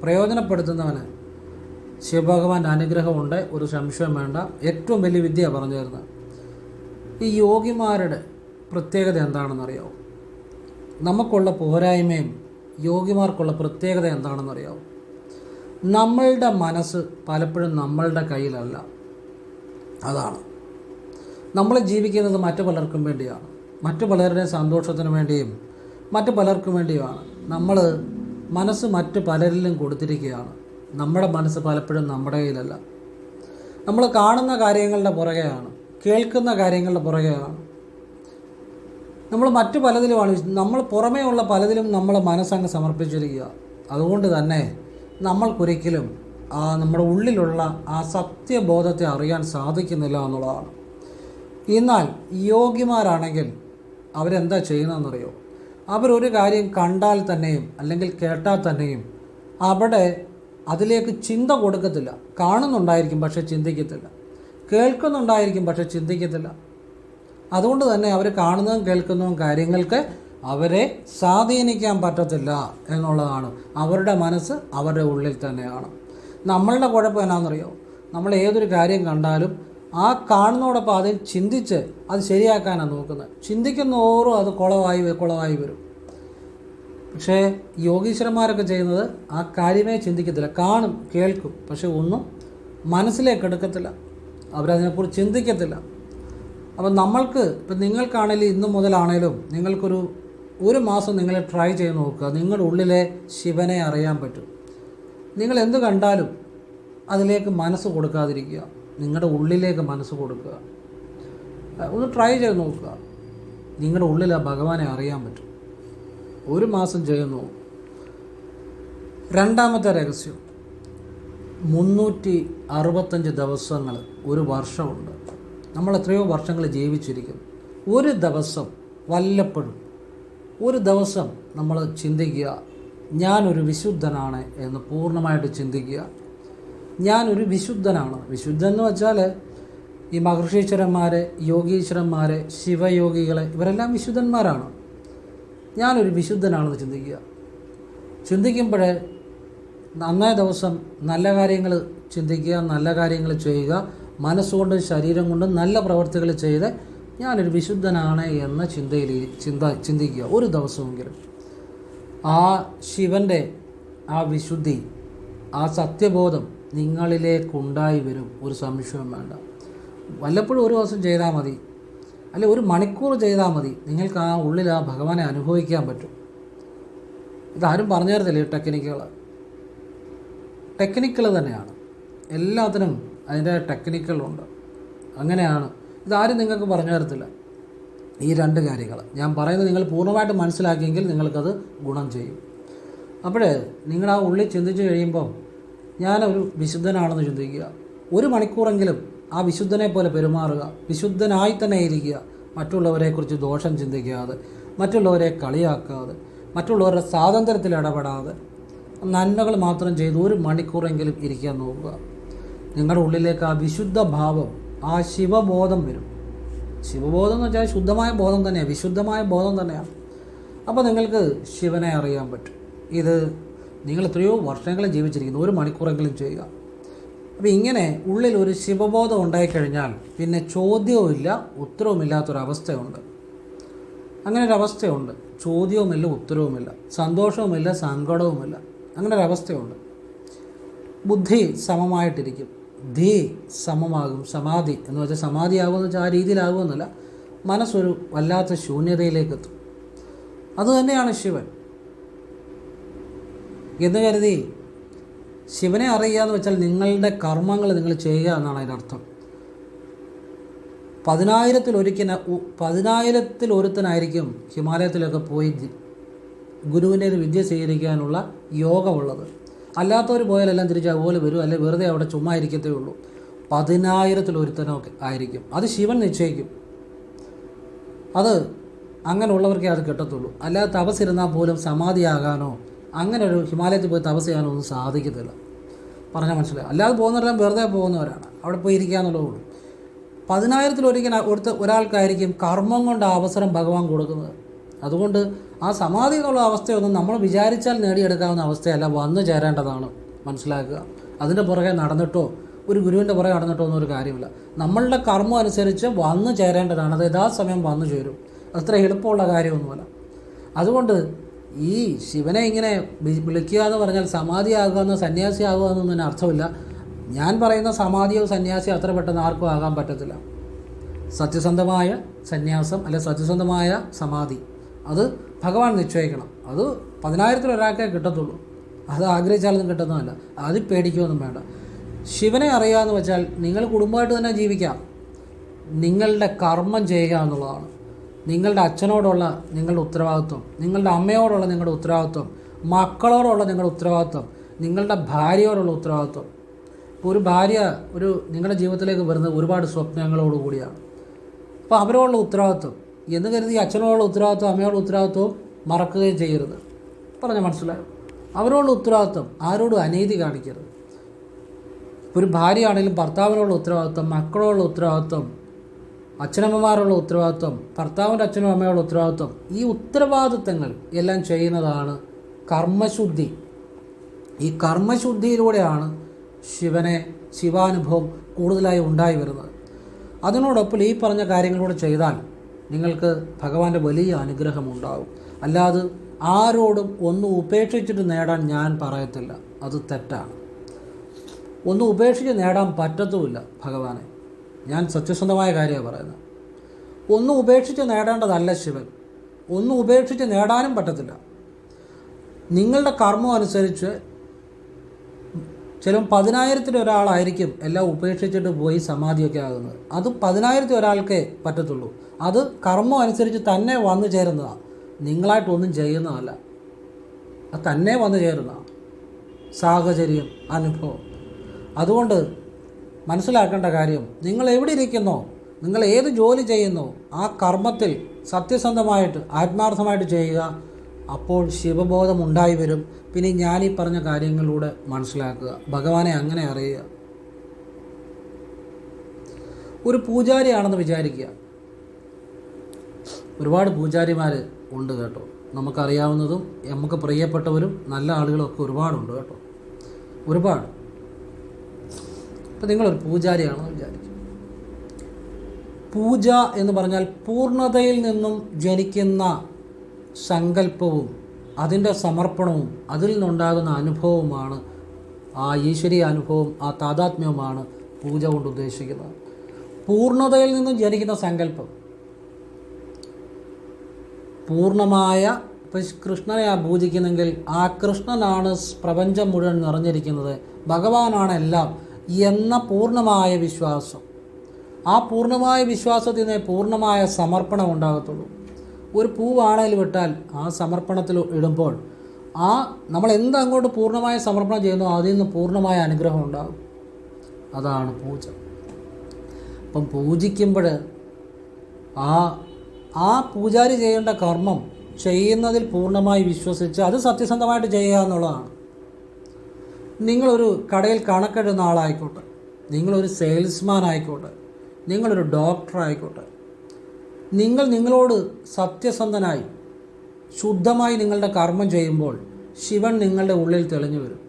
Speaker 1: പ്രയോജനപ്പെടുത്തുന്നവന് ശിവഭഗവാന്റെ അനുഗ്രഹമുണ്ട്, ഒരു സംശയം വേണ്ട. ഏറ്റവും വലിയ വിദ്യ പറഞ്ഞു തരുന്നത്. ഈ യോഗിമാരുടെ പ്രത്യേകത എന്താണെന്നറിയാമോ? നമുക്കുള്ള പോരായ്മയും യോഗിമാർക്കുള്ള പ്രത്യേകത എന്താണെന്നറിയാമോ? നമ്മളുടെ മനസ്സ് പലപ്പോഴും നമ്മളുടെ കയ്യിലല്ല. അതാണ് നമ്മൾ ജീവിക്കുന്നത് മറ്റു പലർക്കും വേണ്ടിയാണ്, മറ്റു പലരുടെയും സന്തോഷത്തിന് വേണ്ടിയും മറ്റു പലർക്കും വേണ്ടിയുമാണ്. നമ്മൾ മനസ്സ് മറ്റു പലരിലും കൊടുത്തിരിക്കുകയാണ്. നമ്മുടെ മനസ്സ് പലപ്പോഴും നമ്മുടെ കയ്യിലല്ല. നമ്മൾ കാണുന്ന കാര്യങ്ങളുടെ പുറകെയാണ്, കേൾക്കുന്ന കാര്യങ്ങളുടെ പുറകെയാണ്. നമ്മൾ മറ്റു പലതിലുമാണ്, നമ്മൾ പുറമേ ഉള്ള പലതിലും നമ്മൾ മനസ്സങ്ങ് സമർപ്പിച്ചിരിക്കുക. അതുകൊണ്ട് തന്നെ നമ്മൾക്കൊരിക്കലും നമ്മുടെ ഉള്ളിലുള്ള ആ സത്യബോധത്തെ അറിയാൻ സാധിക്കുന്നില്ല എന്നുള്ളതാണ്. എന്നാൽ യോഗ്യമാരാണെങ്കിൽ അവരെന്താ ചെയ്യുന്നതെന്നറിയോ? അവരൊരു കാര്യം കണ്ടാൽ തന്നെയും അല്ലെങ്കിൽ കേട്ടാൽ തന്നെയും അവിടെ അതിലേക്ക് ചിന്ത കൊടുക്കത്തില്ല. കാണുന്നുണ്ടായിരിക്കും പക്ഷെ ചിന്തിക്കത്തില്ല, കേൾക്കുന്നുണ്ടായിരിക്കും പക്ഷെ ചിന്തിക്കത്തില്ല. അതുകൊണ്ട് തന്നെ അവർ കാണുന്നതും കേൾക്കുന്നതും കാര്യങ്ങൾക്ക് അവരെ സ്വാധീനിക്കാൻ പറ്റത്തില്ല എന്നുള്ളതാണ്. അവരുടെ മനസ്സ് അവരുടെ ഉള്ളിൽ തന്നെയാണ്. നമ്മളുടെ കുഴപ്പം എന്നാണെന്നറിയോ? നമ്മൾ ഏതൊരു കാര്യം കണ്ടാലും ആ കാണുന്നതോടൊപ്പം അതിൽ ചിന്തിച്ച് അത് ശരിയാക്കാനാണ് നോക്കുന്നത്. ചിന്തിക്കുന്നോറും അത് കുളമായി വരും. പക്ഷേ യോഗീശ്വരന്മാരൊക്കെ ചെയ്യുന്നത് ആ കാര്യമേ ചിന്തിക്കത്തില്ല. കാണും, കേൾക്കും, പക്ഷെ ഒന്നും മനസ്സിലേക്ക് എടുക്കത്തില്ല. അവരതിനെക്കുറിച്ച് ചിന്തിക്കത്തില്ല. അപ്പം ഇപ്പം നിങ്ങൾക്കാണെങ്കിലും ഇന്നു മുതലാണേലും ഒരു മാസം നിങ്ങൾ ട്രൈ ചെയ്ത് നോക്കുക. നിങ്ങളുടെ ഉള്ളിലെ ശിവനെ അറിയാൻ പറ്റും. നിങ്ങൾ എന്ത് കണ്ടാലും അതിലേക്ക് മനസ്സ് കൊടുക്കാതിരിക്കുക. നിങ്ങളുടെ ഉള്ളിലേക്ക് മനസ്സ് കൊടുക്കുക. ഒന്ന് ട്രൈ ചെയ്ത് നോക്കുക. നിങ്ങളുടെ ഉള്ളിൽ ആ ഭഗവാനെ അറിയാൻ പറ്റും. ഒരു മാസം ചെയ്ത് നോക്കും. രണ്ടാമത്തെ രഹസ്യം, 365 ദിവസങ്ങൾ ഒരു വർഷമുണ്ട്. നമ്മൾ എത്രയോ വർഷങ്ങൾ ജീവിച്ചിരിക്കും. ഒരു ദിവസം വല്ലപ്പോഴും ഒരു ദിവസം നമ്മൾ ചിന്തിക്കുക, ഞാനൊരു വിശുദ്ധനാണ് എന്ന് പൂർണ്ണമായിട്ട് ചിന്തിക്കുക. ഞാനൊരു വിശുദ്ധനാണ്. വിശുദ്ധൻ എന്ന് വെച്ചാൽ ഈ മഹർഷീശ്വരന്മാർ, യോഗീശ്വരന്മാർ, ശിവയോഗികൾ ഇവരെല്ലാം വിശുദ്ധന്മാരാണ്. ഞാനൊരു വിശുദ്ധനാണെന്ന് ചിന്തിക്കുക. ചിന്തിക്കുമ്പോഴേ അന്നേ ദിവസം നല്ല കാര്യങ്ങൾ ചിന്തിക്കുക, നല്ല കാര്യങ്ങൾ ചെയ്യുക. മനസ്സുകൊണ്ടും ശരീരം കൊണ്ടും നല്ല പ്രവർത്തികൾ ചെയ്ത് ഞാനൊരു വിശുദ്ധനാണ് എന്ന ചിന്തിക്കുക ഒരു ദിവസമെങ്കിലും. ആ ശിവൻ്റെ ആ വിശുദ്ധി, ആ സത്യബോധം നിങ്ങളിലേക്കുണ്ടായി വരും. ഒരു സംശയവും വേണ്ട. വല്ലപ്പോഴും ഒരു ദിവസം ചെയ്താൽ മതി, അല്ലെ ഒരു മണിക്കൂർ ചെയ്താൽ മതി. നിങ്ങൾക്ക് ആ ഉള്ളിൽ ആ ഭഗവാനെ അനുഭവിക്കാൻ പറ്റും. ഇതാരും പറഞ്ഞു തരത്തില്ല. ഈ ടെക്നിക്കുകൾ തന്നെയാണ്. എല്ലാത്തിനും അതിൻ്റെ ടെക്നിക്കുകളുണ്ട്. അങ്ങനെയാണ്. ഇതാരും നിങ്ങൾക്ക് പറഞ്ഞു തരത്തില്ല. ഈ രണ്ട് കാര്യങ്ങൾ ഞാൻ പറയുന്നത് നിങ്ങൾ പൂർണ്ണമായിട്ട് മനസ്സിലാക്കിയെങ്കിൽ നിങ്ങൾക്കത് ഗുണം ചെയ്യും. അപ്പോൾ നിങ്ങൾ ആ ഉള്ളിൽ ചിന്തിച്ച് കഴിയുമ്പോൾ ഞാനൊരു വിശുദ്ധനാണെന്ന് ചിന്തിക്കുക. ഒരു മണിക്കൂറെങ്കിലും ആ വിശുദ്ധനെ പോലെ പെരുമാറുക. വിശുദ്ധനായി തന്നെ ഇരിക്കുക. മറ്റുള്ളവരെക്കുറിച്ച് ദോഷം ചിന്തിക്കാതെ, മറ്റുള്ളവരെ കളിയാക്കാതെ, മറ്റുള്ളവരുടെ സ്വാതന്ത്ര്യത്തിൽ ഇടപെടാതെ നന്മകൾ മാത്രം ചെയ്ത് ഒരു മണിക്കൂറെങ്കിലും ഇരിക്കാൻ നോക്കുക. നിങ്ങളുടെ ഉള്ളിലേക്ക് ആ വിശുദ്ധ ഭാവം, ആ ശിവബോധം വരും. ശിവബോധം എന്ന് വെച്ചാൽ ശുദ്ധമായ ബോധം തന്നെയാണ്, വിശുദ്ധമായ ബോധം തന്നെയാണ്. അപ്പോൾ നിങ്ങൾക്ക് ശിവനെ അറിയാൻ പറ്റും. ഇത് നിങ്ങൾ എത്രയോ വർഷങ്ങൾ ജീവിച്ചിരിക്കുന്നു. ഒരു മണിക്കൂറെങ്കിലും ചെയ്യുക. അപ്പോൾ ഇങ്ങനെ ഉള്ളിൽ ഒരു ശിവബോധം ഉണ്ടായിക്കഴിഞ്ഞാൽ പിന്നെ ചോദ്യവുമില്ല ഉത്തരവുമില്ലാത്തൊരവസ്ഥയുണ്ട്. അങ്ങനെ ഒരവസ്ഥയുണ്ട്. ചോദ്യവുമില്ല, ഉത്തരവുമില്ല, സന്തോഷവുമില്ല, സങ്കടവുമില്ല. അങ്ങനെ ഒരവസ്ഥയുണ്ട്. ബുദ്ധി സമമായിട്ടിരിക്കും. ധീ സമമാകും. സമാധി എന്ന് വെച്ചാൽ സമാധിയാകുമെന്ന് വെച്ചാൽ ആ രീതിയിലാകുമെന്നല്ല, മനസ്സൊരു വല്ലാത്ത ശൂന്യതയിലേക്കെത്തും. അതുതന്നെയാണ് ശിവൻ എന്ന് കരുതി ശിവനെ അറിയുക എന്ന് വെച്ചാൽ നിങ്ങളുടെ കർമ്മങ്ങൾ നിങ്ങൾ ചെയ്യുക എന്നാണ് അതിനർത്ഥം. 10,000-ൽ ഒരുത്തനായിരിക്കും ഹിമാലയത്തിലൊക്കെ പോയി ഗുരുവിൻ്റെ ഒരു വിദ്യ സ്വീകരിക്കാനുള്ള യോഗമുള്ളത്. അല്ലാത്തവർ പോയാലെല്ലാം തിരിച്ച് അതുപോലെ വരും, അല്ലെങ്കിൽ വെറുതെ അവിടെ ചുമ്മാ ഇരിക്കത്തേ ഉള്ളൂ. 10,000-ൽ ഒരുത്തനൊക്കെ ആയിരിക്കും. അത് ശിവൻ നിശ്ചയിക്കും. അത് അങ്ങനെയുള്ളവർക്കേ അത് കിട്ടത്തുള്ളൂ. അല്ലാതെ തപസ്സിരുന്നാൽ പോലും സമാധിയാകാനോ അങ്ങനെ ഒരു ഹിമാലയത്തിൽ പോയി തപസ് ചെയ്യാനോ ഒന്നും സാധിക്കത്തില്ല. പറഞ്ഞാൽ മനസ്സിലായി. അല്ലാതെ പോകുന്നവരെല്ലാം വെറുതെ പോകുന്നവരാണ്, അവിടെ പോയി ഇരിക്കുക എന്നുള്ളതേ ഉള്ളൂ. 10,000-ൽ ഒരാൾക്കായിരിക്കും കർമ്മം കൊണ്ട് അവസരം ഭഗവാൻ കൊടുക്കുന്നത്. അതുകൊണ്ട് ആ സമാധി എന്നുള്ള അവസ്ഥയൊന്നും നമ്മൾ വിചാരിച്ചാൽ നേടിയെടുക്കാവുന്ന അവസ്ഥയല്ല, വന്നു ചേരേണ്ടതാണ്. മനസ്സിലാക്കുക. അതിൻ്റെ പുറകെ നടന്നിട്ടോ ഒരു ഗുരുവിൻ്റെ പുറകെ നടന്നിട്ടോ ഒന്നും ഒരു കാര്യമില്ല. നമ്മളുടെ കർമ്മം അനുസരിച്ച് വന്നു ചേരേണ്ടതാണ്. അത് യഥാസമയം വന്നു ചേരും. അത്ര എളുപ്പമുള്ള കാര്യമൊന്നുമല്ല. അതുകൊണ്ട് ഈ ശിവനെ ഇങ്ങനെ വിളിക്കുക എന്ന് പറഞ്ഞാൽ സമാധിയാകുക എന്ന് സന്യാസിയാകുക എന്നൊന്നും അർത്ഥമില്ല. ഞാൻ പറയുന്ന സമാധിയോ സന്യാസിയോ അത്ര പെട്ടെന്ന് ആർക്കും ആകാൻ പറ്റത്തില്ല. സത്യസന്ധമായ സന്യാസം അല്ലെ സത്യസന്ധമായ സമാധി അത് ഭഗവാൻ നിശ്ചയിക്കണം. അത് 10,000-ൽ ഒരാൾക്കേ കിട്ടത്തുള്ളൂ. അത് ആഗ്രഹിച്ചാലൊന്നും കിട്ടുന്നതല്ല. അതിൽ പേടിക്കുകയൊന്നും വേണ്ട. ശിവനെ അറിയാമെന്ന് വെച്ചാൽ നിങ്ങൾ കുടുംബമായിട്ട് തന്നെ ജീവിക്കാം. നിങ്ങളുടെ കർമ്മം ചെയ്യുക എന്നുള്ളതാണ് നിങ്ങളുടെ അച്ഛനോടുള്ള നിങ്ങളുടെ ഉത്തരവാദിത്വം, നിങ്ങളുടെ അമ്മയോടുള്ള നിങ്ങളുടെ ഉത്തരവാദിത്വം, മക്കളോടുള്ള നിങ്ങളുടെ ഉത്തരവാദിത്വം, നിങ്ങളുടെ ഭാര്യയോടുള്ള ഉത്തരവാദിത്വം. ഇപ്പോൾ ഒരു ഭാര്യ നിങ്ങളുടെ ജീവിതത്തിലേക്ക് വരുന്നത് ഒരുപാട് സ്വപ്നങ്ങളോട് കൂടിയാണ്. അപ്പോൾ അവരോടുള്ള ഉത്തരവാദിത്വം എന്ന് കരുതി അച്ഛനോടുള്ള ഉത്തരവാദിത്വം അമ്മയോടുള്ള ഉത്തരവാദിത്വവും മറക്കുകയും ചെയ്യരുത്. പറഞ്ഞാൽ മനസ്സിലായോ? അവരോടുള്ള ഉത്തരവാദിത്വം ആരോടും അനീതി കാണിക്കരുത്. ഒരു ഭാര്യയാണെങ്കിലും ഭർത്താവിനോടുള്ള ഉത്തരവാദിത്വം, മക്കളോടുള്ള ഉത്തരവാദിത്വം, അച്ഛനമ്മമാരുള്ള ഉത്തരവാദിത്വം, ഭർത്താവിൻ്റെ അച്ഛനും അമ്മയോടുള്ള ഉത്തരവാദിത്വം, ഈ ഉത്തരവാദിത്വങ്ങൾ എല്ലാം ചെയ്യുന്നതാണ് കർമ്മശുദ്ധി. ഈ കർമ്മശുദ്ധിയിലൂടെയാണ് ശിവാനുഭവം കൂടുതലായി ഉണ്ടായി വരുന്നത്. അതിനോടൊപ്പം ഈ പറഞ്ഞ കാര്യങ്ങളൂടെ ചെയ്താൽ നിങ്ങൾക്ക് ഭഗവാന്റെ വലിയ അനുഗ്രഹം ഉണ്ടാകും. അല്ലാതെ ആരോടും ഒന്നും ഉപേക്ഷിച്ചിട്ട് നേടാൻ ഞാൻ പറയത്തില്ല, അത് തെറ്റാണ്. ഒന്നും ഉപേക്ഷിച്ച് നേടാൻ പറ്റത്തുമില്ല ഭഗവാനെ. ഞാൻ സത്യസന്ധമായ കാര്യമാണ് പറയുന്നത്. ഒന്നും ഉപേക്ഷിച്ച് നേടേണ്ടതല്ല ശിവൻ. ഒന്നും ഉപേക്ഷിച്ച് നേടാനും പറ്റത്തില്ല. നിങ്ങളുടെ കർമ്മം അനുസരിച്ച് ചിലപ്പോൾ 10,000-ൽ ഒരാളായിരിക്കും എല്ലാം ഉപേക്ഷിച്ചിട്ട് പോയി സമാധിയൊക്കെ ആകുന്നത്. അത് 10,000-ൽ ഒരാൾക്കേ പറ്റത്തുള്ളൂ. അത് കർമ്മം അനുസരിച്ച് തന്നെ വന്നു ചേരുന്നതാണ്, നിങ്ങളായിട്ടൊന്നും ചെയ്യുന്നതല്ല. അത് തന്നെ വന്നു ചേരുന്നതാണ്, സാഹചര്യം, അനുഭവം. അതുകൊണ്ട് മനസ്സിലാക്കേണ്ട കാര്യം, നിങ്ങൾ എവിടെ ഇരിക്കുന്നോ, നിങ്ങൾ ഏത് ജോലി ചെയ്യുന്നോ, ആ കർമ്മത്തിൽ സത്യസന്ധമായിട്ട് ആത്മാർത്ഥമായിട്ട് ചെയ്യുക. അപ്പോൾ ശിവബോധം ഉണ്ടായി വരും. പിന്നെ ഞാനീ പറഞ്ഞ കാര്യങ്ങളിലൂടെ മനസ്സിലാക്കുക, ഭഗവാനെ അങ്ങനെ അറിയുക. ഒരു പൂജാരിയാണെന്ന് വിചാരിക്കുക. ഒരുപാട് പൂജാരിമാർ ഉണ്ട് കേട്ടോ, നമുക്കറിയാവുന്നതും നമുക്ക് പ്രിയപ്പെട്ടവരും നല്ല ആളുകളും ഒക്കെ ഒരുപാടുണ്ട് കേട്ടോ, ഒരുപാട്. അപ്പോൾ നിങ്ങളൊരു പൂജാരിയാണെന്ന് വിചാരിക്കും. പൂജ എന്ന് പറഞ്ഞാൽ പൂർണ്ണതയിൽ നിന്നും ജനിക്കുന്ന സങ്കല്പവും അതിൻ്റെ സമർപ്പണവും അതിൽ നിന്നുണ്ടാകുന്ന അനുഭവവുമാണ്, ആ ഈശ്വരീയ അനുഭവം, ആ താതാത്മ്യവുമാണ് പൂജ കൊണ്ട് ഉദ്ദേശിക്കുന്നത്. പൂർണ്ണതയിൽ നിന്നും ജനിക്കുന്ന സങ്കല്പം, പൂർണ്ണമായ, ഇപ്പം കൃഷ്ണനെ പൂജിക്കുന്നെങ്കിൽ ആ കൃഷ്ണനാണ് പ്രപഞ്ചം മുഴുവൻ നിറഞ്ഞിരിക്കുന്നത്, ഭഗവാനാണ് എല്ലാം എന്ന പൂർണ്ണമായ വിശ്വാസം. ആ പൂർണ്ണമായ വിശ്വാസത്തിൽ നിന്ന് പൂർണ്ണമായ സമർപ്പണം ഉണ്ടാകത്തുള്ളൂ. ഒരു പൂവാണേൽ വിട്ടാൽ ആ സമർപ്പണത്തിൽ ഇടുമ്പോൾ നമ്മൾ അങ്ങോട്ട് പൂർണ്ണമായ സമർപ്പണം ചെയ്യുന്നു, അതിൽ നിന്ന് പൂർണ്ണമായ അനുഗ്രഹം ഉണ്ടാകും. അതാണ് പൂജ. അപ്പം പൂജിക്കുമ്പോൾ ആ പൂജാരി ചെയ്യേണ്ട കർമ്മം ചെയ്യുന്നതിൽ പൂർണ്ണമായി വിശ്വസിച്ച് അത് സത്യസന്ധമായിട്ട് ചെയ്യുക എന്നുള്ളതാണ്. നിങ്ങളൊരു കടയിൽ കണക്കെടുന്ന ആളായിക്കോട്ടെ, നിങ്ങളൊരു സെയിൽസ്മാൻ ആയിക്കോട്ടെ, നിങ്ങളൊരു ഡോക്ടർ ആയിക്കോട്ടെ, നിങ്ങളോട് സത്യസന്ധനായി ശുദ്ധമായി നിങ്ങളുടെ കർമ്മം ചെയ്യുമ്പോൾ ശിവൻ നിങ്ങളുടെ ഉള്ളിൽ തെളിഞ്ഞു വരും.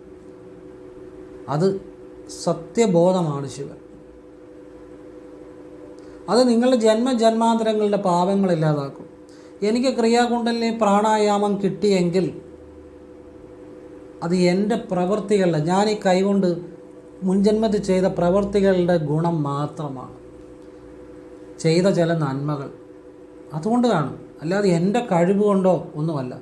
Speaker 1: അത് സത്യബോധമാണ് ശിവൻ. അത് നിങ്ങളുടെ ജന്മജന്മാന്തരങ്ങളുടെ പാപങ്ങൾ ഇല്ലാതാക്കും. എനിക്ക് ക്രിയാകുണ്ടലിനെ പ്രാണായാമം കിട്ടിയെങ്കിൽ അത് എൻ്റെ പ്രവൃത്തികളുടെ, ഞാൻ ഈ കൈകൊണ്ട് മുൻജന്മത്തിൽ ചെയ്ത പ്രവൃത്തികളുടെ ഗുണം മാത്രമാണ്, ചെയ്ത ചില നന്മകൾ അതുകൊണ്ട് കാണും. അല്ലാതെ എൻ്റെ കഴിവ് കൊണ്ടോ ഒന്നുമല്ല.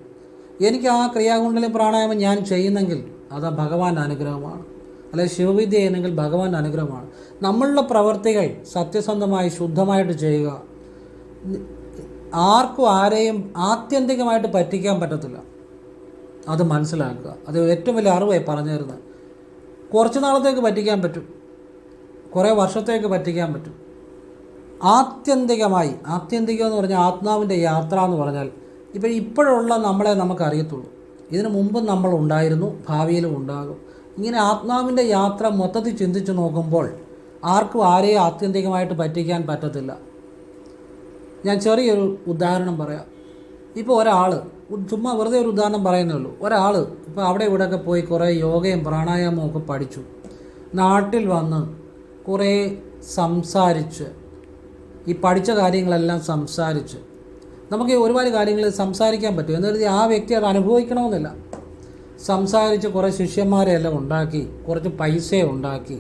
Speaker 1: എനിക്ക് ആ ക്രിയാകുണ്ടലിൻ പ്രാണായാമം ഞാൻ ചെയ്യുന്നെങ്കിൽ അത് ഭഗവാന്റെ അനുഗ്രഹമാണ്, അല്ലെങ്കിൽ ശിവവിദ്യ ചെയ്യുന്നെങ്കിൽ ഭഗവാന്റെ അനുഗ്രഹമാണ്. നമ്മളുടെ പ്രവൃത്തികൾ സത്യസന്ധമായി ശുദ്ധമായിട്ട് ചെയ്യുക. ആർക്കും ആരെയും ആത്യന്തികമായിട്ട് പറ്റിക്കാൻ പറ്റത്തില്ല, അത് മനസ്സിലാക്കുക. അത് ഏറ്റവും വലിയ അറിവായി പറഞ്ഞു തരുന്നത്. കുറച്ച് നാളത്തേക്ക് പറ്റിക്കാൻ പറ്റും, കുറേ വർഷത്തേക്ക് പറ്റിക്കാൻ പറ്റും. ആത്യന്തികം എന്ന് പറഞ്ഞാൽ ആത്മാവിൻ്റെ യാത്ര എന്ന് പറഞ്ഞാൽ ഇപ്പോഴുള്ള നമ്മളെ നമുക്കറിയത്തുള്ളൂ. ഇതിനു മുമ്പും നമ്മൾ ഉണ്ടായിരുന്നു, ഭാവിയിലും ഉണ്ടാകും. ഇങ്ങനെ ആത്മാവിൻ്റെ യാത്ര മൊത്തത്തിൽ ചിന്തിച്ച് നോക്കുമ്പോൾ ആർക്കും ആരെയും ആത്യന്തികമായിട്ട് പറ്റിക്കാൻ പറ്റത്തില്ല. ഞാൻ ചെറിയൊരു ഉദാഹരണം പറയാം. ഇപ്പോൾ ഒരാൾ, ചുമ്മാ വെറുതെ ഒരു ഉദാഹരണം പറയുന്നേ ഉള്ളൂ. ഒരാൾ ഇപ്പോൾ അവിടെ ഇവിടെയൊക്കെ പോയി കുറേ യോഗയും പ്രാണായാമവും ഒക്കെ പഠിച്ചു, നാട്ടിൽ വന്ന് കുറേ സംസാരിച്ച്, ഈ പഠിച്ച കാര്യങ്ങളെല്ലാം സംസാരിച്ച്, നമുക്ക് ഒരുപാട് കാര്യങ്ങൾ സംസാരിക്കാൻ പറ്റും എന്ന് കരുതി ആ വ്യക്തി അത് അനുഭവിക്കണമെന്നില്ല. സംസാരിച്ച് കുറേ ശിഷ്യന്മാരെയെല്ലാം ഉണ്ടാക്കി, കുറച്ച് പൈസ ഉണ്ടാക്കി,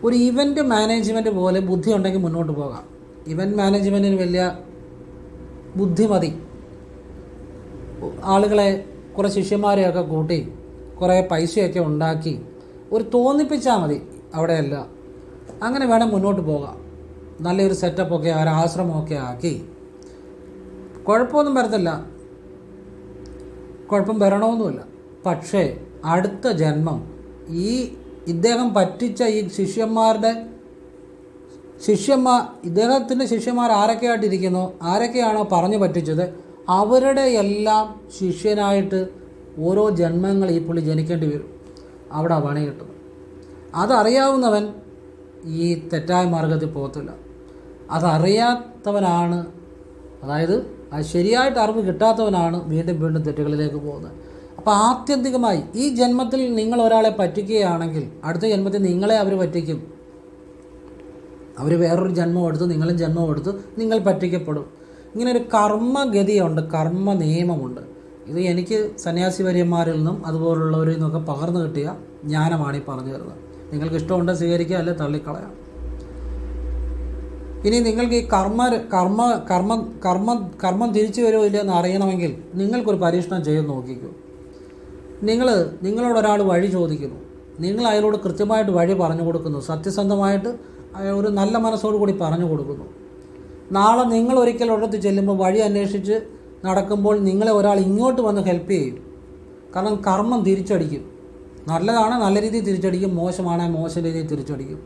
Speaker 1: ഒരു ഇവൻ്റ് മാനേജ്മെൻറ്റ് പോലെ ബുദ്ധി ഉണ്ടെങ്കിൽ മുന്നോട്ട് പോകാം. ഇവൻ്റ് മാനേജ്മെൻറ്റിന് വലിയ ബുദ്ധി മതി. ആളുകളെ, കുറേ ശിഷ്യന്മാരെയൊക്കെ കൂട്ടി കുറേ പൈസയൊക്കെ ഉണ്ടാക്കി ഒരു തോന്നിപ്പിച്ചാൽ മതി അവിടെയല്ല. അങ്ങനെ വേണം മുന്നോട്ട് പോകാം. നല്ലൊരു സെറ്റപ്പൊക്കെ ഒരു ആശ്രമമൊക്കെ ആക്കി കുഴപ്പമൊന്നും വരത്തില്ല, കുഴപ്പം വരണമെന്നുമില്ല. പക്ഷേ അടുത്ത ജന്മം ഇദ്ദേഹം പറ്റിച്ച ഈ ഇദ്ദേഹത്തിൻ്റെ ശിഷ്യന്മാർ ആരൊക്കെയായിട്ടിരിക്കുന്നോ, ആരൊക്കെയാണോ പറഞ്ഞു പറ്റിച്ചത്, അവരുടെ എല്ലാം ശിഷ്യനായിട്ട് ഓരോ ജന്മങ്ങൾ ഈ പുള്ളി ജനിക്കേണ്ടി വരും. അവിടെ പണി കിട്ടുന്നത്. അതറിയാവുന്നവൻ ഈ തെറ്റായ മാർഗത്തിൽ പോകത്തില്ല. അതറിയാത്തവനാണ്, അതായത് അത് ശരിയായിട്ട് അറിവ് കിട്ടാത്തവനാണ് വീണ്ടും വീണ്ടും തെറ്റുകളിലേക്ക് പോകുന്നത്. അപ്പോൾ ആത്യന്തികമായി ഈ ജന്മത്തിൽ നിങ്ങൾ ഒരാളെ പറ്റിക്കുകയാണെങ്കിൽ അടുത്ത ജന്മത്തിൽ നിങ്ങളെ അവർ പറ്റിക്കും. അവർ വേറൊരു ജന്മം എടുത്ത് നിങ്ങളും ജന്മം എടുത്ത് നിങ്ങൾ പറ്റിക്കപ്പെടും. ഇങ്ങനെ ഒരു കർമ്മഗതിയുണ്ട്, കർമ്മ നിയമമുണ്ട്. ഇത് എനിക്ക് സന്യാസി വര്യന്മാരിൽ നിന്നും അതുപോലുള്ളവരിൽ നിന്നൊക്കെ പകർന്നു കിട്ടിയ ജ്ഞാനമാണ് ഈ പറഞ്ഞു തരുന്നത്. നിങ്ങൾക്ക് ഇഷ്ടമുണ്ട് സ്വീകരിക്കുക, അല്ലെ തള്ളിക്കളയാം. ഇനി നിങ്ങൾക്ക് ഈ കർമ്മം തിരിച്ചു വരുമോ ഇല്ലയെന്ന് അറിയണമെങ്കിൽ നിങ്ങൾക്കൊരു പരീക്ഷണം ചെയ്ത് നോക്കിക്കൂ. നിങ്ങളോടൊരാൾ വഴി ചോദിക്കുന്നു, നിങ്ങൾ അയാളോട് കൃത്യമായിട്ട് വഴി പറഞ്ഞു കൊടുക്കുന്നു, സത്യസന്ധമായിട്ട് ഒരു നല്ല മനസ്സോടു കൂടി പറഞ്ഞു കൊടുക്കുന്നു. നാളെ നിങ്ങൾ ഒരിക്കൽ ഒരിടത്ത് ചെല്ലുമ്പോൾ വഴി അന്വേഷിച്ച് നടക്കുമ്പോൾ നിങ്ങളെ ഒരാൾ ഇങ്ങോട്ട് വന്ന് ഹെൽപ്പ് ചെയ്യും. കാരണം കർമ്മം തിരിച്ചടിക്കും. നല്ലതാണ് നല്ല രീതിയിൽ തിരിച്ചടിക്കും, മോശമാണെങ്കിൽ മോശം രീതിയിൽ തിരിച്ചടിക്കും.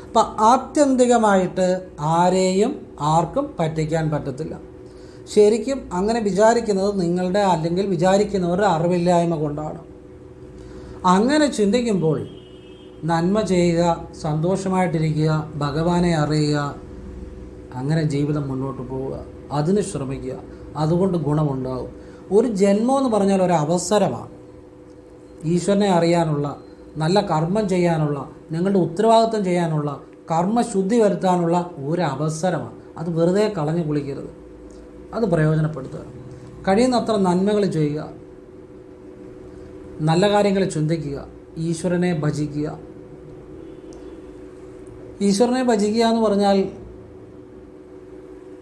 Speaker 1: അപ്പം ആത്യന്തികമായിട്ട് ആരെയും ആർക്കും പറ്റിക്കാൻ പറ്റത്തില്ല. ശരിക്കും അങ്ങനെ വിചാരിക്കുന്നത് നിങ്ങളുടെ അല്ലെങ്കിൽ വിചാരിക്കുന്നവരുടെ അറിവില്ലായ്മ കൊണ്ടാണ്. അങ്ങനെ ചിന്തിക്കുമ്പോൾ നന്മ ചെയ്യുക, സന്തോഷമായിട്ടിരിക്കുക, ഭഗവാനെ അറിയുക, അങ്ങനെ ജീവിതം മുന്നോട്ട് പോവുക, അതിന് ശ്രമിക്കുക. അതുകൊണ്ട് ഗുണമുണ്ടാകും. ഒരു ജന്മം എന്ന് പറഞ്ഞാൽ ഒരു അവസരമാണ്. ഈശ്വരനെ അറിയാനുള്ള, നല്ല കർമ്മം ചെയ്യാനുള്ള, നിങ്ങളുടെ ഉത്തരവാദിത്വം ചെയ്യാനുള്ള, കർമ്മശുദ്ധി വരുത്താനുള്ള ഒരു അവസരമാണ്. അത് വെറുതെ കളഞ്ഞു കുളിക്കരുത്, അത് പ്രയോജനപ്പെടുത്തുക. കഴിയുന്നത്ര നന്മകൾ ചെയ്യുക, നല്ല കാര്യങ്ങൾ ചിന്തിക്കുക, ഈശ്വരനെ ഭജിക്കുക. ഈശ്വരനെ ഭജിക്കുക എന്ന് പറഞ്ഞാൽ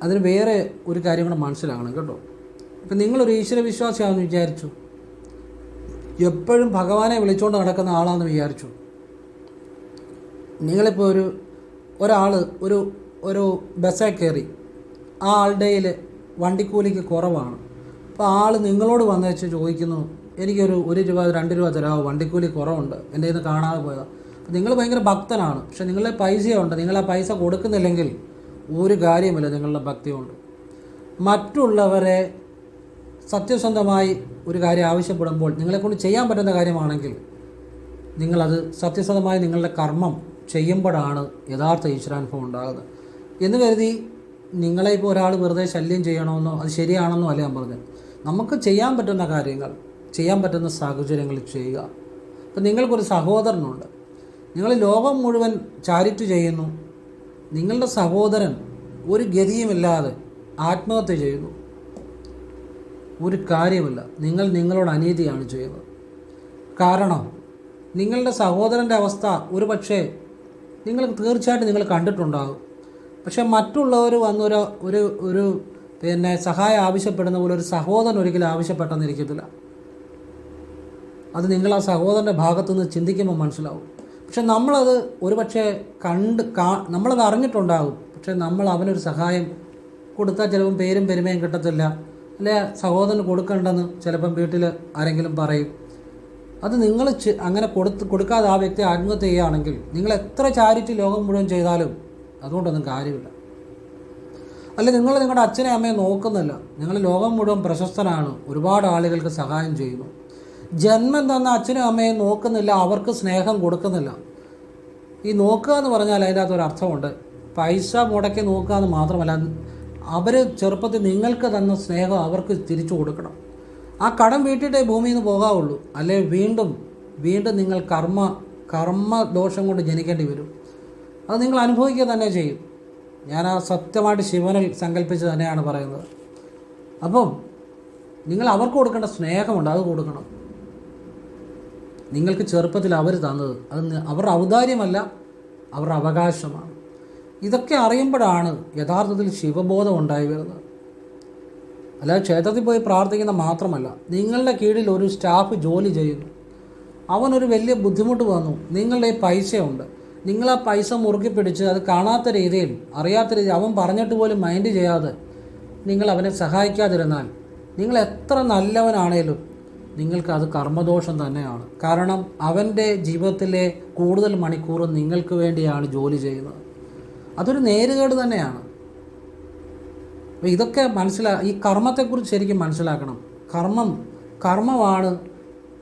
Speaker 1: അതിന് വേറെ ഒരു കാര്യം കൂടെ മനസ്സിലാക്കണം കേട്ടോ. ഇപ്പം നിങ്ങളൊരു ഈശ്വര വിശ്വാസിയാണെന്ന് വിചാരിച്ചു, എപ്പോഴും ഭഗവാനെ വിളിച്ചുകൊണ്ട് നടക്കുന്ന ആളാണെന്ന് വിചാരിച്ചു. നിങ്ങളിപ്പോൾ ഒരാൾ ഒരു ബസ്സിൽ കയറി, ആ ആളുടെ വണ്ടിക്കൂലിക്ക് കുറവാണ്. അപ്പോൾ ആൾ നിങ്ങളോട് വന്നു വെച്ച് ചോദിക്കുന്നു, എനിക്കൊരു 1 രൂപ 2 രൂപ തരാമോ, വണ്ടിക്കൂലി കുറവുണ്ട്, എൻ്റെ കയ്യിൽ നിന്ന് കാണാതെ പോയതാണ്. അപ്പോൾ നിങ്ങൾ ഭയങ്കര ഭക്തനാണ്, പക്ഷെ നിങ്ങളുടെ പൈസയുണ്ട്, നിങ്ങൾ ആ പൈസ കൊടുക്കുന്നില്ലെങ്കിൽ ഒരു കാര്യമില്ല നിങ്ങളുടെ ഭക്തി കൊണ്ട്. മറ്റുള്ളവരെ സത്യസന്ധമായി ഒരു കാര്യം ആവശ്യപ്പെടുമ്പോൾ നിങ്ങളെക്കൊണ്ട് ചെയ്യാൻ പറ്റുന്ന കാര്യമാണെങ്കിൽ നിങ്ങളത് സത്യസന്ധമായി നിങ്ങളുടെ കർമ്മം ചെയ്യുമ്പോഴാണ് യഥാർത്ഥ ഈശ്വരാനുഭവം ഉണ്ടാകുന്നത്. എന്ന് കരുതി നിങ്ങളെ ഇപ്പോൾ ഒരാൾ വെറുതെ ശല്യം ചെയ്യണമെന്നോ അത് ശരിയാണെന്നോ അല്ല ഞാൻ പറഞ്ഞത്. നമുക്ക് ചെയ്യാൻ പറ്റുന്ന കാര്യങ്ങൾ, ചെയ്യാൻ പറ്റുന്ന സാഹചര്യങ്ങളിൽ ചെയ്യുക. അപ്പം നിങ്ങൾക്കൊരു സഹോദരനുണ്ട്, നിങ്ങൾ ലോകം മുഴുവൻ ചാരിറ്റി ചെയ്യുന്നു, നിങ്ങളുടെ സഹോദരൻ ഒരു ഗതിയുമില്ലാതെ ആത്മഹത്യ ചെയ്യുന്നു, ഒരു കാര്യമില്ല, നിങ്ങൾ നിങ്ങളോട് അനീതിയാണ് ചെയ്യുന്നത്. കാരണം നിങ്ങളുടെ സഹോദരൻ്റെ അവസ്ഥ ഒരു പക്ഷേ നിങ്ങൾ തീർച്ചയായിട്ടും നിങ്ങൾ കണ്ടിട്ടുണ്ടാകും. പക്ഷെ മറ്റുള്ളവർ വന്നൊരു ഒരു ഒരു പിന്നെ സഹായം ആവശ്യപ്പെടുന്ന പോലെ ഒരു സഹോദരൻ ഒരിക്കലും ആവശ്യപ്പെട്ടെന്നിരിക്കത്തില്ല. അത് നിങ്ങൾ ആ സഹോദരൻ്റെ ഭാഗത്തുനിന്ന് ചിന്തിക്കുമ്പോൾ മനസ്സിലാവും. പക്ഷെ നമ്മളത് ഒരു പക്ഷേ നമ്മളത് അറിഞ്ഞിട്ടുണ്ടാകും. പക്ഷെ നമ്മൾ അവനൊരു സഹായം കൊടുത്താൽ ചിലപ്പം പേരും പെരുമയും കിട്ടത്തില്ല, അല്ലെ സഹോദരന് കൊടുക്കണ്ടെന്ന് ചിലപ്പം വീട്ടിൽ ആരെങ്കിലും പറയും. അത് നിങ്ങൾ അങ്ങനെ കൊടുക്കാതെ ആ വ്യക്തി ആത്മഹത്യ ചെയ്യുകയാണെങ്കിൽ നിങ്ങൾ എത്ര ചാരിറ്റി ലോകം മുഴുവൻ ചെയ്താലും അതുകൊണ്ടൊന്നും കാര്യമില്ല. അല്ല, നിങ്ങൾ നിങ്ങളുടെ അച്ഛനെ അമ്മയെ നോക്കുന്നില്ല, നിങ്ങൾ ലോകം മുഴുവൻ പ്രശസ്തനാണ്, ഒരുപാട് ആളുകൾക്ക് സഹായം ചെയ്യുന്നു, ജന്മം തന്ന അച്ഛനും അമ്മയും നോക്കുന്നില്ല, അവർക്ക് സ്നേഹം കൊടുക്കുന്നില്ല. ഈ നോക്കുക എന്ന് പറഞ്ഞാൽ അതിൻ്റെ അകത്തൊരർത്ഥമുണ്ട്. പൈസ മുടക്കി നോക്കുക എന്ന് മാത്രമല്ല, അവർ ചെറുപ്പത്തിൽ നിങ്ങൾക്ക് തന്ന സ്നേഹം അവർക്ക് തിരിച്ചു കൊടുക്കണം. ആ കടം വീട്ടിട്ടേ ഭൂമിയിൽ നിന്ന് പോകാവുള്ളൂ, അല്ലെ വീണ്ടും നിങ്ങൾ കർമ്മദോഷം കൊണ്ട് ജനിക്കേണ്ടി വരും. അത് നിങ്ങൾ അനുഭവിക്കുക തന്നെ ചെയ്യും. ഞാൻ ആ സത്യമായിട്ട് ശിവനിൽ സങ്കല്പിച്ച് തന്നെയാണ് പറയുന്നത്. അപ്പം നിങ്ങൾ അവർക്ക് കൊടുക്കേണ്ട സ്നേഹമുണ്ട്, അത് കൊടുക്കണം. നിങ്ങൾക്ക് ചെറുപ്പത്തിൽ അവർ തന്നത് അത് അവരുടെ ഔദാര്യമല്ല, അവരുടെ അവകാശമാണ്. ഇതൊക്കെ അറിയുമ്പോഴാണ് യഥാർത്ഥത്തിൽ ശിവബോധം ഉണ്ടായി വരുന്നത്. അല്ലാതെ ക്ഷേത്രത്തിൽ പോയി പ്രാർത്ഥിക്കുന്ന മാത്രമല്ല, നിങ്ങളുടെ കീഴിൽ ഒരു സ്റ്റാഫ് ജോലി ചെയ്യുന്നു, അവനൊരു വലിയ ബുദ്ധിമുട്ട് വന്നു. നിങ്ങളുടെ ഈ പൈസയുണ്ട്, നിങ്ങൾ ആ പൈസ മുറുക്കി പിടിച്ച് അത് കാണാത്ത രീതിയിൽ, അറിയാത്ത രീതിയിൽ, അവൻ പറഞ്ഞിട്ട് പോലും മൈൻഡ് ചെയ്യാതെ നിങ്ങൾ അവനെ സഹായിക്കാതിരുന്നാൽ, നിങ്ങൾ എത്ര നല്ലവനാണേലും നിങ്ങൾക്കത് കർമ്മദോഷം തന്നെയാണ്. കാരണം അവൻ്റെ ജീവിതത്തിലെ കൂടുതൽ മണിക്കൂറും നിങ്ങൾക്ക് വേണ്ടിയാണ് ജോലി ചെയ്യുന്നത്. അതൊരു നേരുകേട് തന്നെയാണ്. അപ്പോൾ ഇതൊക്കെ ഈ കർമ്മത്തെക്കുറിച്ച് ശരിക്കും മനസ്സിലാക്കണം. കർമ്മമാണ്,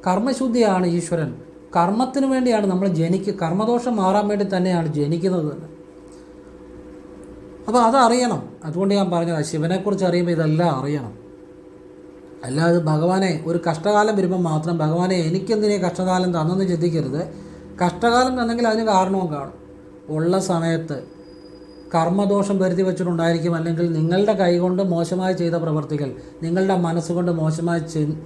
Speaker 1: കർമ്മശുദ്ധിയാണ് ഈശ്വരൻ. കർമ്മത്തിന് വേണ്ടിയാണ് നമ്മൾ കർമ്മദോഷം മാറാൻ വേണ്ടി തന്നെയാണ് ജനിക്കുന്നത് തന്നെ. അപ്പോൾ അതറിയണം. അതുകൊണ്ട് ഞാൻ പറഞ്ഞത്, ശിവനെക്കുറിച്ച് അറിയുമ്പോൾ ഇതെല്ലാം അറിയണം. അല്ലാതെ ഭഗവാനെ ഒരു കഷ്ടകാലം വരുമ്പോൾ മാത്രം ഭഗവാനെ എനിക്കെന്തിനേ കഷ്ടകാലം തന്നെന്ന് ചിന്തിക്കരുത്. കഷ്ടകാലം തന്നെങ്കിൽ അതിന് കാരണവും കാണും. ഉള്ള സമയത്ത് കർമ്മദോഷം വരുത്തി വെച്ചിട്ടുണ്ടായിരിക്കും, അല്ലെങ്കിൽ നിങ്ങളുടെ കൈകൊണ്ട് മോശമായി ചെയ്ത പ്രവർത്തികൾ, നിങ്ങളുടെ മനസ്സുകൊണ്ട് മോശമായി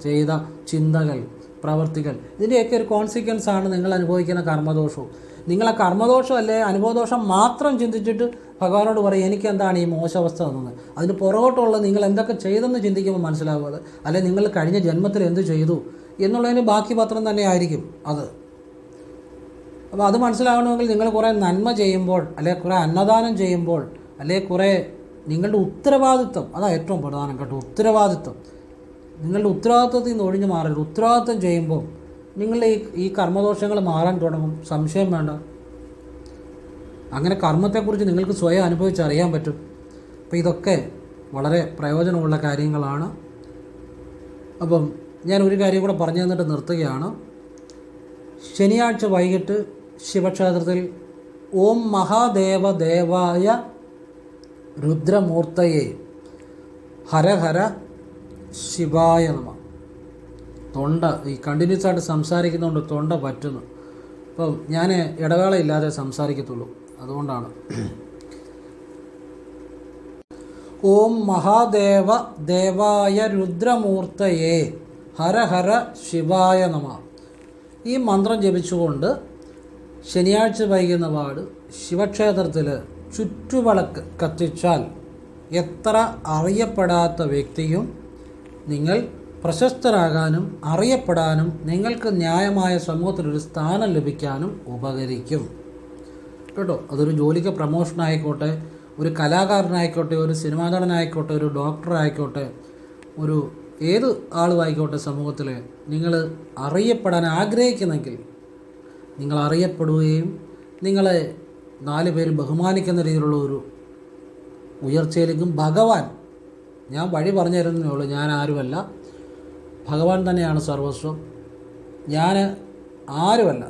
Speaker 1: ചെയ്ത ചിന്തകൾ, പ്രവർത്തികൾ, ഇതിൻ്റെയൊക്കെ ഒരു കോൺസിക്വൻസ് ആണ് നിങ്ങൾ അനുഭവിക്കുന്ന കർമ്മദോഷവും. നിങ്ങൾ ആ കർമ്മദോഷം അല്ലെ അനുഭവദോഷം മാത്രം ചിന്തിച്ചിട്ട് ഭഗവാനോട് പറയും എനിക്കെന്താണ് ഈ മോശാവസ്ഥ തന്നത്. അതിന് പുറകോട്ടുള്ള നിങ്ങൾ എന്തൊക്കെ ചെയ്തെന്ന് ചിന്തിക്കുമ്പോൾ മനസ്സിലാവും അത്. അല്ലെ നിങ്ങൾ കഴിഞ്ഞ ജന്മത്തിൽ എന്ത് ചെയ്തു എന്നുള്ളതിന് ബാക്കി പത്രം തന്നെ ആയിരിക്കും അത്. അപ്പോൾ അത് മനസ്സിലാകണമെങ്കിൽ നിങ്ങൾ കുറേ നന്മ ചെയ്യുമ്പോൾ, അല്ലെങ്കിൽ കുറേ അന്നദാനം ചെയ്യുമ്പോൾ, അല്ലെങ്കിൽ കുറേ നിങ്ങളുടെ ഉത്തരവാദിത്വം, അതാണ് ഏറ്റവും പ്രധാനം കേട്ടോ. ഉത്തരവാദിത്വം, നിങ്ങളുടെ ഉത്തരവാദിത്വത്തിൽ നിന്ന് ഒഴിഞ്ഞു മാറരുത്. ഉത്തരവാദിത്വം ചെയ്യുമ്പോൾ നിങ്ങളുടെ ഈ കർമ്മദോഷങ്ങൾ മാറാൻ തുടങ്ങും, സംശയം വേണ്ട. അങ്ങനെ കർമ്മത്തെക്കുറിച്ച് നിങ്ങൾക്ക് സ്വയം അനുഭവിച്ചറിയാൻ പറ്റും. അപ്പോൾ ഇതൊക്കെ വളരെ പ്രയോജനമുള്ള കാര്യങ്ങളാണ്. അപ്പം ഞാൻ ഒരു കാര്യം കൂടെ പറഞ്ഞു തന്നിട്ട് നിർത്തുകയാണ്. ശനിയാഴ്ച വൈകിട്ട് ശിവക്ഷേത്രത്തിൽ ഓം മഹാദേവ ദേവായ രുദ്രമൂർത്തയെ ഹര ഹര ശിവായ നമ. ഈ കണ്ടിന്യൂസ് ആയിട്ട് സംസാരിക്കുന്നതുകൊണ്ട് തൊണ്ട പറ്റുന്നു. അപ്പം ഞാൻ ഇടവേള ഇല്ലാതെ സംസാരിക്കത്തുള്ളൂ, അതുകൊണ്ടാണ്. ഓം മഹാദേവ ദേവായ രുദ്രമൂർത്തയെ ഹര ഹര ശിവായ നമ. ഈ മന്ത്രം ജപിച്ചുകൊണ്ട് ശനിയാഴ്ച വൈകുന്നപാട് ശിവക്ഷേത്രത്തിൽ ചുറ്റുവിളക്ക് കത്തിച്ചാൽ എത്ര അറിയപ്പെടാത്ത വ്യക്തിയും നിങ്ങൾ പ്രശസ്തരാകാനും അറിയപ്പെടാനും നിങ്ങൾക്ക് ന്യായമായ സമൂഹത്തിലൊരു സ്ഥാനം ലഭിക്കാനും ഉപകരിക്കും കേട്ടോ. അതൊരു ജോലിക്ക് പ്രമോഷൻ ആയിക്കോട്ടെ, ഒരു കലാകാരനായിക്കോട്ടെ, ഒരു സിനിമാ നടനായിക്കോട്ടെ, ഒരു ഡോക്ടറായിക്കോട്ടെ, ഒരു ഏത് ആളുമായിക്കോട്ടെ, സമൂഹത്തിൽ നിങ്ങൾ അറിയപ്പെടാൻ ആഗ്രഹിക്കുന്നെങ്കിൽ നിങ്ങൾ അറിയപ്പെടുകയും നിങ്ങളെ 4 പേര് ബഹുമാനിക്കുന്ന രീതിയിലുള്ള ഒരു ഉയർച്ചയിലേക്കും ഭഗവാൻ, ഞാൻ വഴി പറഞ്ഞു തരുന്നേ ഉള്ളൂ, ഞാൻ ആരുമല്ല, ഭഗവാൻ തന്നെയാണ് സർവസ്വം, ഞാൻ ആരുമല്ല.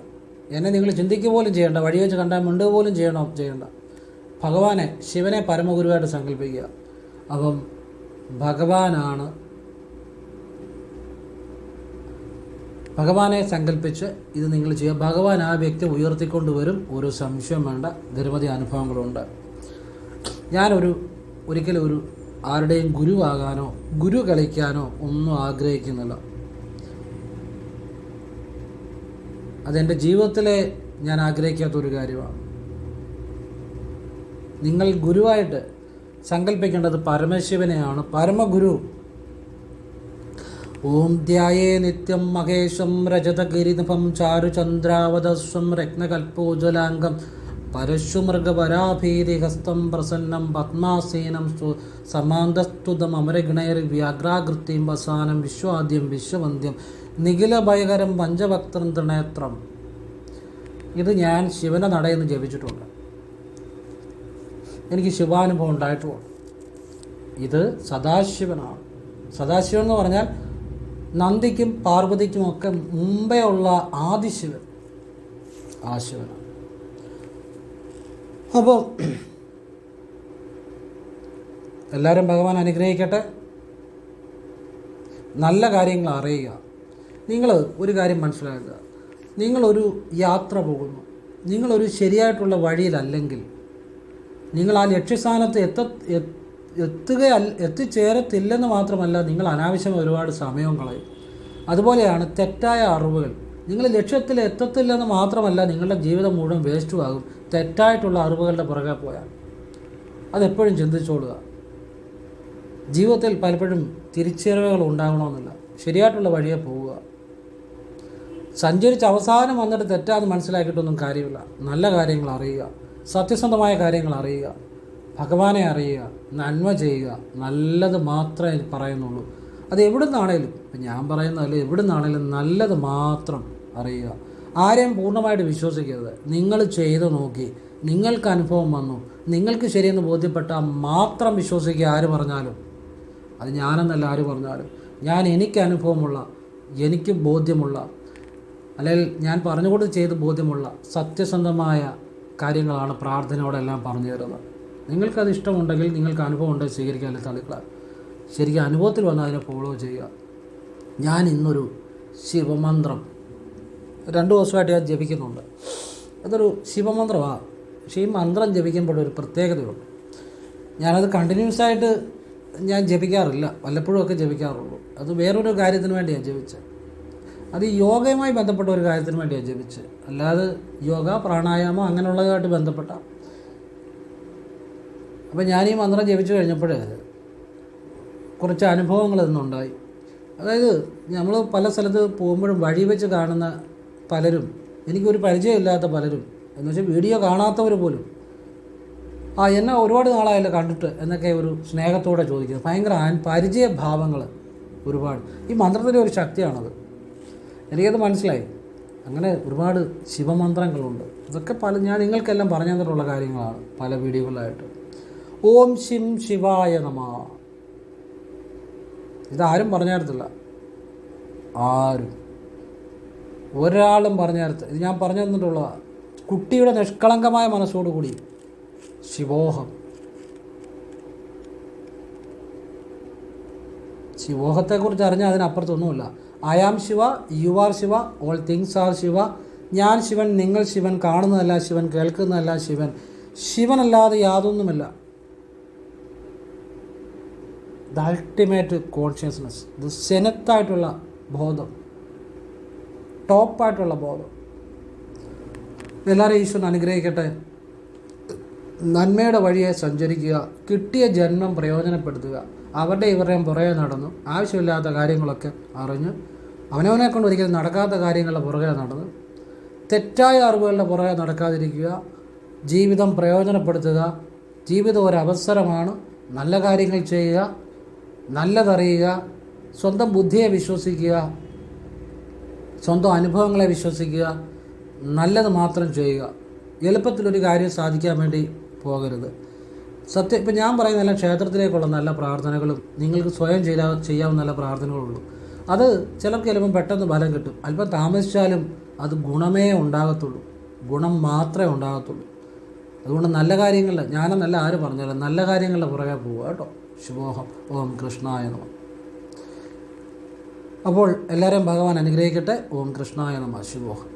Speaker 1: എന്നെ നിങ്ങൾ ചിന്തിക്കുക പോലും ചെയ്യേണ്ട, വഴി വെച്ച് കണ്ടാൽ മിണ്ടുക പോലും ചെയ്യേണ്ട. ഭഗവാനെ, ശിവനെ പരമഗുരുവായിട്ട് സങ്കല്പിക്കുക. അപ്പം ഭഗവാനെ സങ്കല്പിച്ച് ഇത് നിങ്ങൾ ചെയ്യുക. ഭഗവാൻ ആ വ്യക്തി ഉയർത്തിക്കൊണ്ട് വരും, ഒരു സംശയം വേണ്ട. നിരവധി അനുഭവങ്ങളുണ്ട്. ഒരിക്കലും ആരുടെയും ഗുരുവാകാനോ ഗുരു കളിക്കാനോ ഒന്നും ആഗ്രഹിക്കുന്നില്ല. അതെൻ്റെ ജീവിതത്തിലെ ഞാൻ ആഗ്രഹിക്കാത്തൊരു കാര്യമാണ്. നിങ്ങൾ ഗുരുവായിട്ട് സങ്കല്പിക്കേണ്ടത് പരമശിവനെയാണ്, പരമഗുരു. ഓം ധ്യായേ നിത്യം മഹേശം രജതഗിരിനിഭം ചാരുചന്ദ്രാവതസ്വം രത്നകൽപ്പോജ്വലാംഗം പരശുമൃഗപരാഭീതിഹസ്തം പ്രസന്നം പത്മാസീനം സമാന്തസ്തുതം അമരഗണൈർ വ്യാഘ്രാകൃതിം വസാനം വിശ്വാദ്യം വിശ്വവന്ധ്യം നിഖിലഭയകരം പഞ്ചഭക്തം ത്രിനേത്രം. ഇത് ഞാൻ ശിവന്റെ നടയെന്ന് ജപിച്ചിട്ടുണ്ട്. എനിക്ക് ശിവാനുഭവം ഉണ്ടായിട്ടുമുണ്ട്. ഇത് സദാശിവനാണ്. സദാശിവൻ എന്ന് പറഞ്ഞാൽ നന്ദിക്കും പാർവതിക്കുമൊക്കെ മുമ്പേ ഉള്ള ആദിശിവൻ, ആ ശിവനാണ്. അപ്പോൾ എല്ലാവരും ഭഗവാൻ അനുഗ്രഹിക്കട്ടെ. നല്ല കാര്യങ്ങൾ അറിയുക. നിങ്ങൾ ഒരു കാര്യം മനസ്സിലാക്കുക, നിങ്ങളൊരു യാത്ര പോകുന്നു, നിങ്ങളൊരു ശരിയായിട്ടുള്ള വഴിയിലല്ലെങ്കിൽ നിങ്ങൾ ആ ലക്ഷ്യസ്ഥാനത്ത് എത്തിച്ചേരത്തില്ലെന്ന് മാത്രമല്ല, നിങ്ങൾ അനാവശ്യമായി ഒരുപാട് സമയവും കളയും. അതുപോലെയാണ് തെറ്റായ അറിവുകൾ. നിങ്ങൾ ലക്ഷ്യത്തിൽ എത്തത്തില്ലെന്ന് മാത്രമല്ല, നിങ്ങളുടെ ജീവിതം മുഴുവൻ വേസ്റ്റും ആകും തെറ്റായിട്ടുള്ള അറിവുകളുടെ പുറകെ പോയാൽ. അതെപ്പോഴും ചിന്തിച്ചോളുക. ജീവിതത്തിൽ പലപ്പോഴും തിരിച്ചറിവുകൾ ഉണ്ടാകണമെന്നില്ല, ശരിയായിട്ടുള്ള വഴിയെ പോവുക. സഞ്ചരിച്ച് അവസാനം വന്നിട്ട് തെറ്റാന്ന് മനസ്സിലാക്കിയിട്ടൊന്നും കാര്യമില്ല. നല്ല കാര്യങ്ങൾ അറിയുക, സത്യസന്ധമായ കാര്യങ്ങൾ അറിയുക, ഭഗവാനെ അറിയുക, നന്മ ചെയ്യുക, നല്ലത് മാത്രമേ പറയുന്നുള്ളൂ. അത് എവിടെ നിന്നാണേലും, ഇപ്പം ഞാൻ പറയുന്നതല്ല, എവിടെ നിന്നാണേലും നല്ലത് മാത്രം അറിയുക. ആരെയും പൂർണ്ണമായിട്ട് വിശ്വസിക്കരുത്. നിങ്ങൾ ചെയ്ത് നോക്കി, നിങ്ങൾക്ക് അനുഭവം വന്നു, നിങ്ങൾക്ക് ശരിയെന്ന് ബോധ്യപ്പെട്ടാൽ മാത്രം വിശ്വസിക്കുക. ആര് പറഞ്ഞാലും, അത് ഞാനെന്നല്ല ആര് പറഞ്ഞാലും, എനിക്ക് അനുഭവമുള്ള, എനിക്ക് ബോധ്യമുള്ള, അല്ലെങ്കിൽ ഞാൻ പറഞ്ഞുകൊണ്ട് ചെയ്ത് ബോധ്യമുള്ള സത്യസന്ധമായ കാര്യങ്ങളാണ് പ്രാർത്ഥനയോടെല്ലാം പറഞ്ഞു തരുന്നത്. നിങ്ങൾക്കത് ഇഷ്ടമുണ്ടെങ്കിൽ, നിങ്ങൾക്ക് അനുഭവം ഉണ്ടെങ്കിൽ സ്വീകരിക്കാൻ തള്ളിക്കളാം. ശരിക്കും അനുഭവത്തിൽ വന്ന് അതിനെ ഫോളോ ചെയ്യുക. ഞാൻ ഇന്നൊരു ശിവമന്ത്രം 2 ദിവസമായിട്ട് ഞാൻ ജപിക്കുന്നുണ്ട്. അതൊരു ശിവമന്ത്രമാണ്. പക്ഷേ ഈ മന്ത്രം ജപിക്കുമ്പോൾ ഒരു പ്രത്യേകതയുണ്ട്. ഞാനത് കണ്ടിന്യൂസ് ആയിട്ട് ഞാൻ ജപിക്കാറില്ല, വല്ലപ്പോഴും ഒക്കെ ജപിക്കാറുള്ളൂ. അത് വേറൊരു കാര്യത്തിന് വേണ്ടിയാണ് ജപിച്ചത്. അത് യോഗയുമായി ബന്ധപ്പെട്ട ഒരു കാര്യത്തിന് വേണ്ടിയാണ് ജപിച്ചത്. അല്ലാതെ യോഗ, പ്രാണായാമം അങ്ങനെയുള്ളതുമായിട്ട് ബന്ധപ്പെട്ട. അപ്പോൾ ഞാൻ ഈ മന്ത്രം ജപിച്ചു കഴിഞ്ഞപ്പോൾ കുറച്ച് അനുഭവങ്ങൾ ഇന്നുണ്ടായി. അതായത് നമ്മൾ പല സ്ഥലത്ത് പോകുമ്പോഴും വഴി വെച്ച് കാണുന്ന പലരും, എനിക്കൊരു പരിചയമില്ലാത്ത പലരും, എന്ന് വെച്ചാൽ വീഡിയോ കാണാത്തവർ പോലും, എന്നെ ഒരുപാട് നാളായല്ലോ കണ്ടിട്ട് എന്നൊക്കെ ഒരു സ്നേഹത്തോടെ ചോദിക്കുന്നത്. ഭയങ്കര പരിചയഭാവങ്ങൾ ഒരുപാട്. ഈ മന്ത്രത്തിൻ്റെ ഒരു ശക്തിയാണത്. എനിക്കത് മനസ്സിലായി. അങ്ങനെ ഒരുപാട് ശിവമന്ത്രങ്ങളുണ്ട്. ഇതൊക്കെ ഞാൻ നിങ്ങൾക്കെല്ലാം പറഞ്ഞു തന്നിട്ടുള്ള കാര്യങ്ങളാണ് പല വീഡിയോകളിലായിട്ട്. ഓം ശിം ശിവായ നമ. ഇതാരും പറഞ്ഞു തരത്തില്ല, ആരും ഒരാളും പറഞ്ഞു തരത്തില്ല. ഇത് ഞാൻ പറഞ്ഞു തന്നിട്ടുള്ളതാണ്. കുട്ടിയുടെ നിഷ്കളങ്കമായ മനസ്സോടുകൂടി ശിവോഹം. ശിവോഹത്തെക്കുറിച്ച് അറിഞ്ഞാൽ അതിനപ്പുറത്തൊന്നുമില്ല. I am Shiva, you are Shiva, all things are Shiva. ഞാൻ ശിവൻ, നിങ്ങൾ ശിവൻ, കാണുന്നതല്ല ശിവൻ, കേൾക്കുന്നതല്ല ശിവൻ, ശിവനല്ലാതെ യാതൊന്നുമില്ല. ദ അൾട്ടിമേറ്റ് കോൺഷ്യസ്നെസ്, ഇത് സെനത്തായിട്ടുള്ള ബോധം, ടോപ്പായിട്ടുള്ള ബോധം. എല്ലാവരും ഈശ്വരൻ അനുഗ്രഹിക്കട്ടെ. നന്മയുടെ വഴിയെ സഞ്ചരിക്കുക, കിട്ടിയ ജന്മം പ്രയോജനപ്പെടുത്തുക. ഇവരുടെയും പുറകെ നടന്നു ആവശ്യമില്ലാത്ത കാര്യങ്ങളൊക്കെ അറിഞ്ഞ്, അവനവനെ കൊണ്ട് ഒരിക്കലും നടക്കാത്ത കാര്യങ്ങളുടെ പുറകെ നടന്ന്, തെറ്റായ അറിവുകളുടെ പുറകെ നടക്കാതിരിക്കുക. ജീവിതം പ്രയോജനപ്പെടുത്തുക. ജീവിതം ഒരവസരമാണ്. നല്ല കാര്യങ്ങൾ ചെയ്യുക, നല്ലതറിയുക, സ്വന്തം ബുദ്ധിയെ വിശ്വസിക്കുക, സ്വന്തം അനുഭവങ്ങളെ വിശ്വസിക്കുക, നല്ലത് മാത്രം ചെയ്യുക. എളുപ്പത്തിലൊരു കാര്യം സാധിക്കാൻ വേണ്ടി പോകരുത്. ഇപ്പം ഞാൻ പറയുന്നതെല്ലാം ക്ഷേത്രത്തിലേക്കുള്ള നല്ല പ്രാർത്ഥനകളും നിങ്ങൾക്ക് സ്വയം ചെയ്യാവുന്ന നല്ല പ്രാർത്ഥനകളുള്ളൂ. അത് ചിലർക്ക് ചിലപ്പം പെട്ടെന്ന് ഫലം കിട്ടും. അല്പം താമസിച്ചാലും അത് ഗുണമേ ഉണ്ടാകത്തുള്ളൂ, ഗുണം മാത്രമേ ഉണ്ടാകത്തുള്ളൂ. അതുകൊണ്ട് നല്ല കാര്യങ്ങളിൽ, ഞാനെന്നല്ല ആര് പറഞ്ഞാലും നല്ല കാര്യങ്ങളുടെ പുറകെ പോവുക കേട്ടോ. ശിവോഹം. ഓം കൃഷ്ണായ നമഃ. അപ്പോൾ എല്ലാവരെയും ഭഗവാൻ അനുഗ്രഹിക്കട്ടെ. ഓം കൃഷ്ണായ നമഃ. ശിവോഹം.